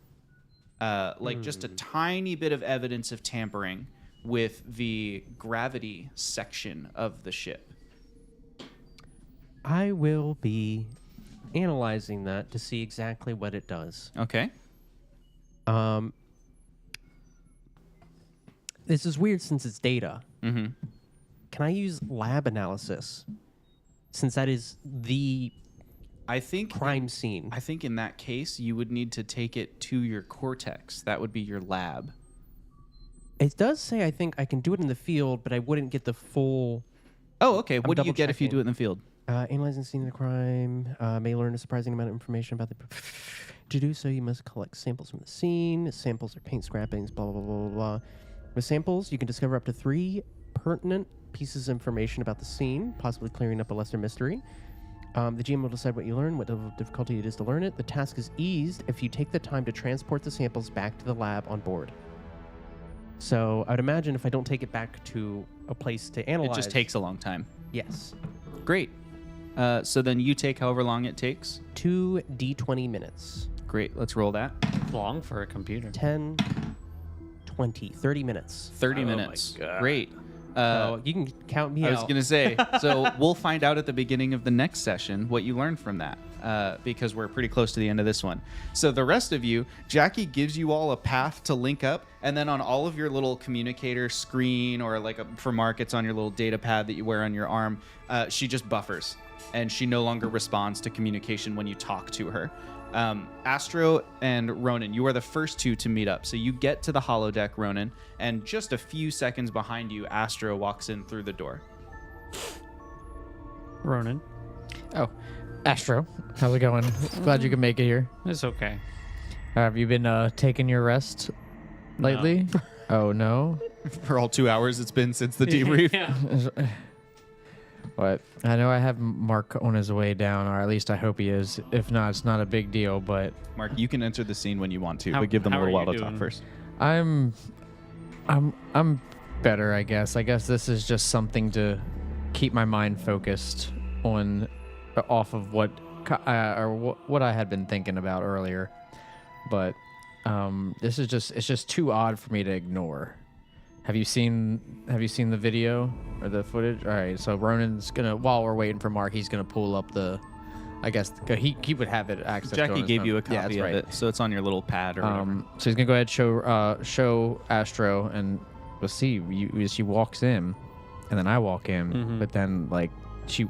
Just a tiny bit of evidence of tampering with the gravity section of the ship. I will be analyzing that to see exactly what it does. Okay. This is weird since it's data. Mm-hmm. Can I use lab analysis? Since that is the I think crime scene. I think in that case you would need to take it to your cortex. That would be your lab. It does say I think I can do it in the field, but I wouldn't get the full. Oh, okay. What do you get if you double-checking. do it in the field? Analyzing the scene of the crime may learn a surprising amount of information about the. To do so, you must collect samples from the scene. Samples are paint scrappings, blah, blah, blah, blah, blah. With samples, you can discover up to 3 pertinent pieces of information about the scene, possibly clearing up a lesser mystery. The GM will decide what you learn, what level of difficulty it is to learn it. The task is eased if you take the time to transport the samples back to the lab on board. So I would imagine if I don't take it back to a place to analyze... It just takes a long time. Yes. Great. So then you take however long it takes. 2 D20 minutes. Great. Let's roll that. Long for a computer. 10, 20, 30 minutes. 30 my minutes. God. Great. So you can count me I out. was going to say, so we'll find out at the beginning of the next session what you learned from that, because we're pretty close to the end of this one. So the rest of you, Jackie gives you all a path to link up, and then on all of your little communicator screen, or like for Mark, it's on your little data pad that you wear on your arm, she just buffers, and she no longer responds to communication when you talk to her. Astro and Ronan, you are the first 2 to meet up. So you get to the holodeck, Ronan, and just a few seconds behind you, Astro walks in through the door. Ronan. Oh, Astro, how's it going? Glad you could make it here. It's okay. Have you been taking your rest lately? Oh, no? For all 2 hours it's been since the debrief. Yeah. But I know I have Mark on his way down, or at least I hope he is. If not, it's not a big deal, but Mark, you can enter the scene when you want to, How- but give them a how little are while you to talk doing? first. I'm better, I guess. I guess this is just something to keep my mind focused on, off of what I had been thinking about earlier. But it's just too odd for me to ignore. Have you seen the video or the footage? All right, so Ronan's gonna, while we're waiting for Mark, he's gonna pull up the, I guess he would have it access. to on Jackie his gave phone. you a Yeah, copy that's of right. it, so it's on your little pad or whatever. So he's gonna go ahead and show Astro, and we'll see. She walks in, and then I walk in, but then like she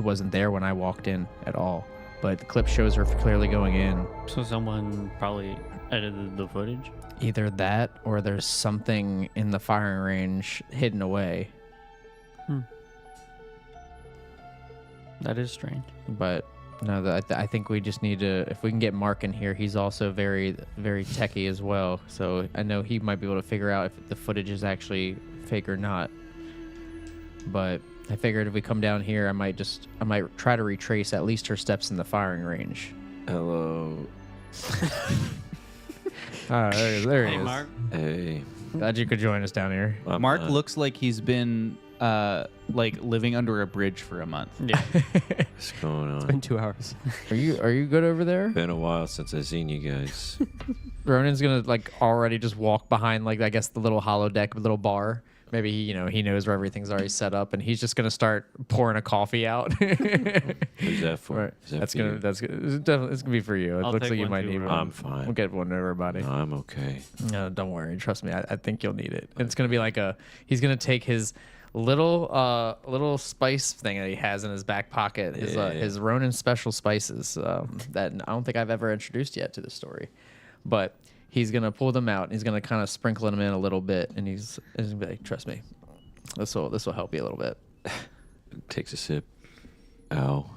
wasn't there when I walked in at all. But the clip shows her clearly going in. So someone probably edited the footage. Either that, or there's something in the firing range hidden away. That is strange. But no, I think we just need to. If we can get Mark in here, he's also very, very techie as well. So I know he might be able to figure out if the footage is actually fake or not. But I figured if we come down here, I might try to retrace at least her steps in the firing range. Hello. There he Hey, is. Mark. Hey. Glad you could join us down here. I'm Mark not- looks like he's been like living under a bridge for a month. Yeah. What's going on? Been 2 hours. Are you good over there? Been a while since I've seen you guys. Ronan's gonna like already just walk behind, like, I guess the little holodeck, little bar. Maybe he knows where everything's already set up, and he's just gonna start pouring a coffee out. Who's that for? Right. Is that That's for gonna you? it's definitely it's gonna be for you. It I'll looks take like you one might too, need Ron. one. I'm fine. We'll get one to everybody. No, I'm okay. No, don't worry. Trust me. I think you'll need it. And it's gonna be like he's gonna take his little spice thing that he has in his back pocket, his Ronin special spices that I don't think I've ever introduced yet to the story, but he's gonna pull them out and he's gonna kind of sprinkle them in a little bit, and he's gonna be like, trust me, this will help you a little bit. Takes a sip. Ow.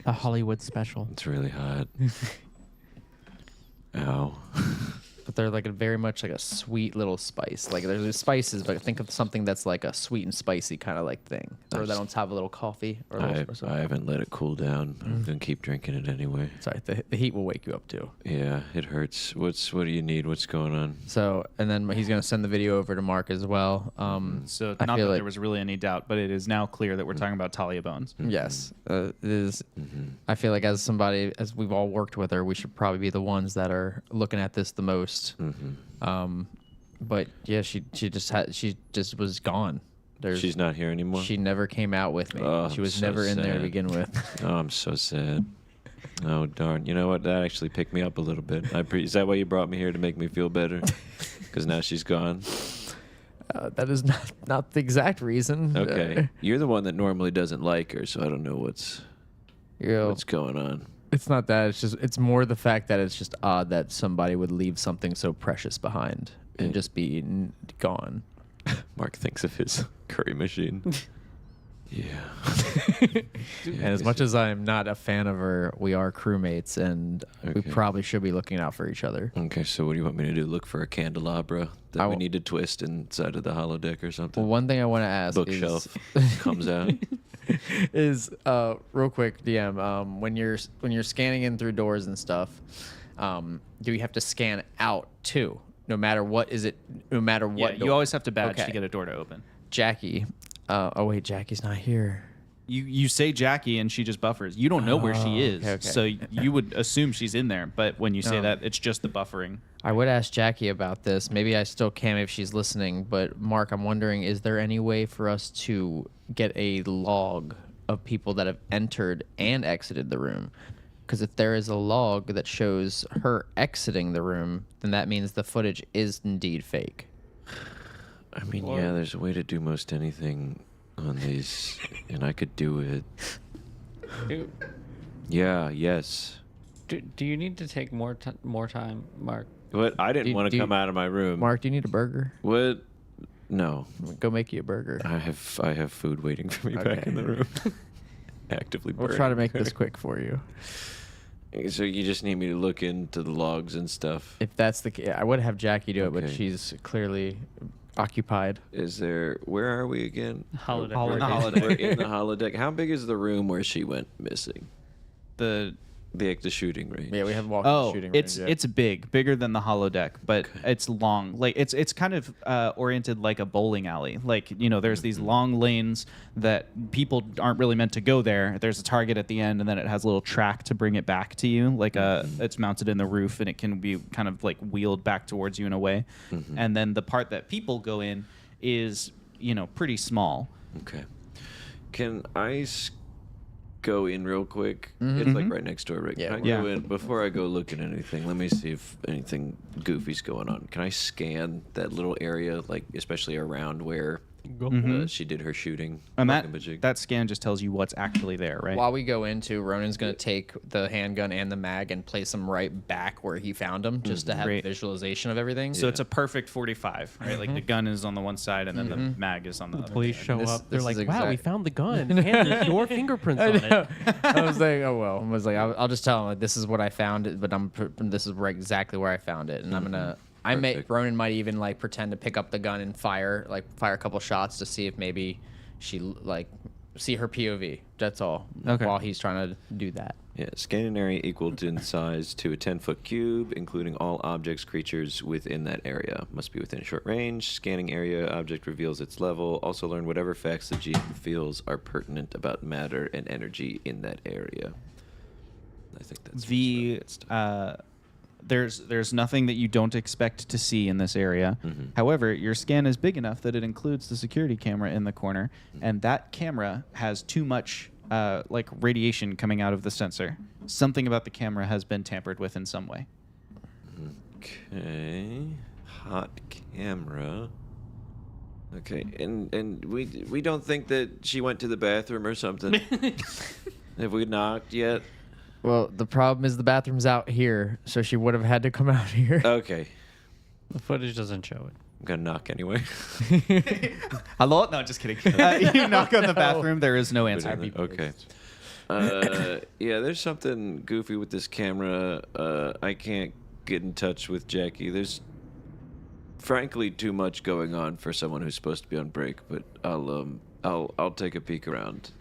A Hollywood special. It's really hot. Ow. But they're like very much like a sweet little spice. Like there's spices, but think of something that's like a sweet and spicy kind of like thing. Throw that on top of a little coffee or a little espresso. I haven't let it cool down. I'm gonna keep drinking it anyway. Sorry, the heat will wake you up too. Yeah, it hurts. What do you need? What's going on? So, and then he's going to send the video over to Mark as well. So I not feel that like- there was really any doubt, but it is now clear that we're talking about Talia Bones. Yes, it is. I feel like as we've all worked with her, we should probably be the ones that are looking at this the most. But yeah, she just was gone. She's not here anymore. She never came out with me. Oh, She I'm was so never in there to sad. begin with. Oh, I'm so sad. Oh darn! You know what? That actually picked me up a little bit. Is that why you brought me here, to make me feel better? Because now she's gone. That is not the exact reason. Okay, you're the one that normally doesn't like her, so I don't know what's going on. It's not that. It's more the fact that it's just odd that somebody would leave something so precious behind. and just be gone. Mark thinks of his curry machine. Yeah. And as much as I'm not a fan of her, we are crewmates, and we Okay. probably should be looking out for each other. Okay, so what do you want me to do? Look for a candelabra that we need to twist inside of the holodeck or something? Well, one thing I want to ask Bookshelf comes out. is real quick, DM. When you're scanning in through doors and stuff, do you have to scan out too? No matter what, no matter Yeah, what? you door? always have to badge Okay. to get a door to open. Jackie. Oh wait, Jackie's not here. You say Jackie and she just buffers. You don't know where she is, okay. so you would assume she's in there. But when you say No. that, it's just the buffering. I would ask Jackie about this. Maybe I still can if she's listening. But Mark, I'm wondering, is there any way for us to get a log of people that have entered and exited the room? Because if there is a log that shows her exiting the room, then that means the footage is indeed fake. I mean, yeah, there's a way to do most anything on these, and I could do it. Do, Yeah, yes. do you need to take more time, Mark? What? I didn't want do to you- come out of my room. Mark, do you need a burger? What? No. Go make you a burger. I have food waiting for me back in the room. Actively We'll try to burning. make this quick for you. So you just need me to look into the logs and stuff. If that's the case, I would have Jackie do it, but Okay. she's clearly occupied. Is there? Where are we again? Holodeck. Holodeck. We're Holodeck. in the holodeck. How big is the room where she went missing? The The shooting range. Yeah, we have walking shooting range. it's bigger than the holodeck, but it's long. Like it's kind of oriented like a bowling alley. Like there's these long lanes that people aren't really meant to go there. There's a target at the end, and then it has a little track to bring it back to you. Like it's mounted in the roof, and it can be kind of like wheeled back towards you in a way. And then the part that people go in is pretty small. Okay. Can I go in real quick? It's like right next door, right? Yeah, Can I go in before I go look at anything? Let me see if anything goofy's going on. Can I scan that little area, like especially around where she did her shooting? And Thingamajig? that scan just tells you what's actually there, right? While we go into, Ronan's going to take the handgun and the mag and place them right back where he found them, just to have Great. visualization of everything. So it's a perfect 45, right? Like the gun is on the one side, and then the mag is on the other. Police side. show This- up. They're this like, is "Wow, we exact- found the gun, and there's your fingerprints on it." I was like, oh well. I was like, I'll just tell him like this is what I found it, but this is exactly where I found it, and I'm gonna. Perfect. Ronan might even like pretend to pick up the gun and fire a couple shots to see if maybe she see her POV. That's all. Okay. While he's trying to do that. Yeah, scanning area equal in size to a 10-foot cube, including all objects, creatures within that area. Must be within short range. Scanning area object reveals its level. Also learn whatever facts the GM feels are pertinent about matter and energy in that area. I think that's The there's nothing that you don't expect to see in this area. However, your scan is big enough that it includes the security camera in the corner, and that camera has too much radiation coming out of the sensor. Something about the camera has been tampered with in some way. Okay. Hot camera. Okay, and we don't think that she went to the bathroom or something. Have we knocked yet? Well, the problem is the bathroom's out here, so she would have had to come out here. Okay. The footage doesn't show it. I'm gonna knock anyway. Hello? No, just kidding. You knock on the bathroom. There is no answer. Okay. Yeah, there's something goofy with this camera. I can't get in touch with Jackie. There's frankly too much going on for someone who's supposed to be on break, but I'll take a peek around.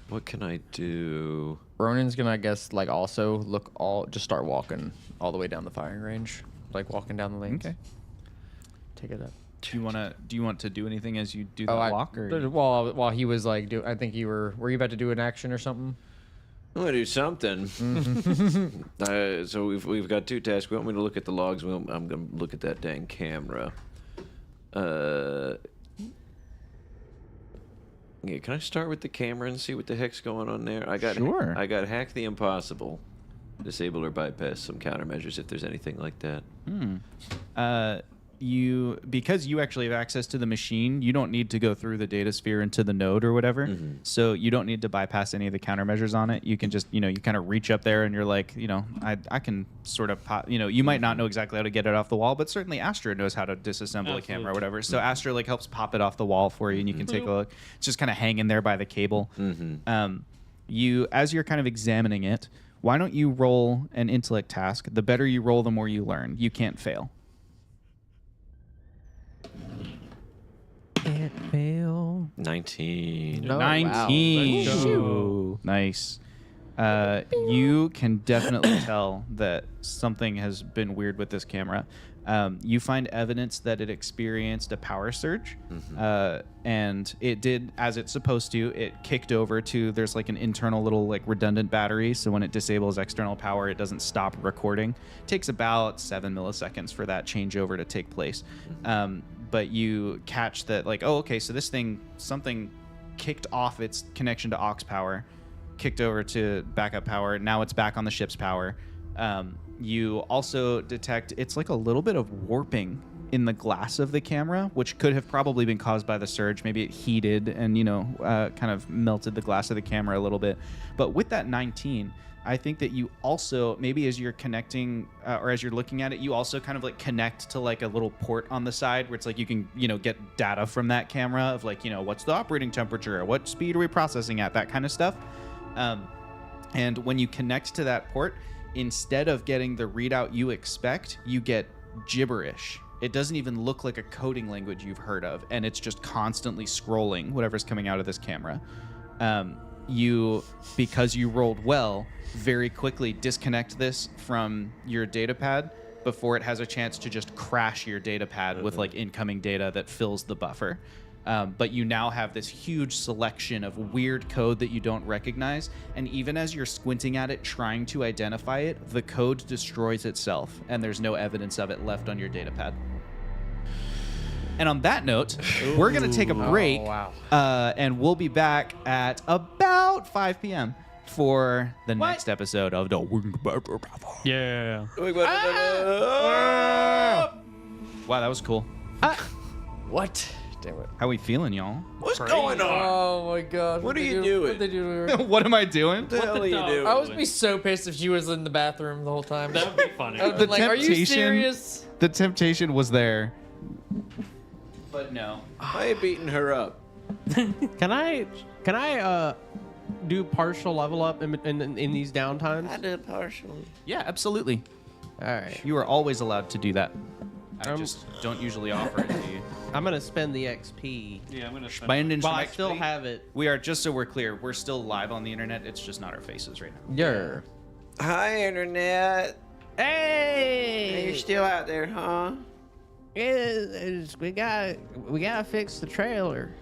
What can I do? Ronan's gonna, I guess, also just start walking all the way down the firing range, walking down the lanes. Okay. Take it up. Do you want to do anything as you do that walk? Or While he was I think were you about to do an action or something? I'm gonna do something. So we've got two tasks. We want me to look at the logs. I'm gonna look at that dang camera. Yeah, can I start with the camera and see what the heck's going on there? Sure. I got hack the impossible, disable or bypass some countermeasures if there's anything like that. because you actually have access to the machine, you don't need to go through the data sphere into the node or whatever. So you don't need to bypass any of the countermeasures on it. You can just, you kind of reach up there and you're like, I can sort of pop, you might not know exactly how to get it off the wall, but certainly Astra knows how to disassemble a camera or whatever. So Astra like helps pop it off the wall for you and you can take a look. It's just kind of hanging there by the cable. As you're kind of examining it, why don't you roll an intellect task? The better you roll, the more you learn. You can't fail. Can't fail. 19. No. 19. Wow. Ooh, nice. You can definitely tell that something has been weird with this camera. You find evidence that it experienced a power surge, and it did as it's supposed to. It kicked over to, there's like an internal little like redundant battery, so when it disables external power, it doesn't stop recording. It takes about 7 milliseconds for that changeover to take place. But you catch that like, oh, okay, so this thing, something kicked off its connection to aux power, kicked over to backup power. Now it's back on the ship's power. You also detect it's like a little bit of warping in the glass of the camera, which could have probably been caused by the surge. Maybe it heated and, kind of melted the glass of the camera a little bit. But with that 19, I think that you also, maybe as you're connecting or as you're looking at it, you also kind of like connect to like a little port on the side where it's like you can, get data from that camera of like, what's the operating temperature? What speed are we processing at? That kind of stuff. And when you connect to that port, instead of getting the readout you expect, you get gibberish. It doesn't even look like a coding language you've heard of, and it's just constantly scrolling whatever's coming out of this camera. Because you rolled well, very quickly disconnect this from your data pad before it has a chance to just crash your data pad with like incoming data that fills the buffer. But you now have this huge selection of weird code that you don't recognize. And even as you're squinting at it, trying to identify it, the code destroys itself and there's no evidence of it left on your data pad. And on that note, we're going to take a break. And we'll be back at about 5 p.m. for the next episode of the Yeah. Wow, that was cool. What? Damn it. How we feeling, y'all? What's going on? Oh my god. What are you doing? What they do to her? What am I doing? What the hell are you doing? I would be so pissed if she was in the bathroom the whole time. That would be funny. I would've The been like, are you temptation- serious? The temptation was there. But no. Why are you beating her up? Can I do partial level up in these downtimes? did partially. Yeah, absolutely. All right. You are always allowed to do that. I just don't usually offer it to you. I'm gonna spend the XP. Yeah, I'm gonna spend. Spending Well, some I still XP. have it. We are, just so we're clear, we're still live on the internet. It's just not our faces right now. Yer. Hi, Internet. Hey! You're still out there, huh? We gotta fix the trailer.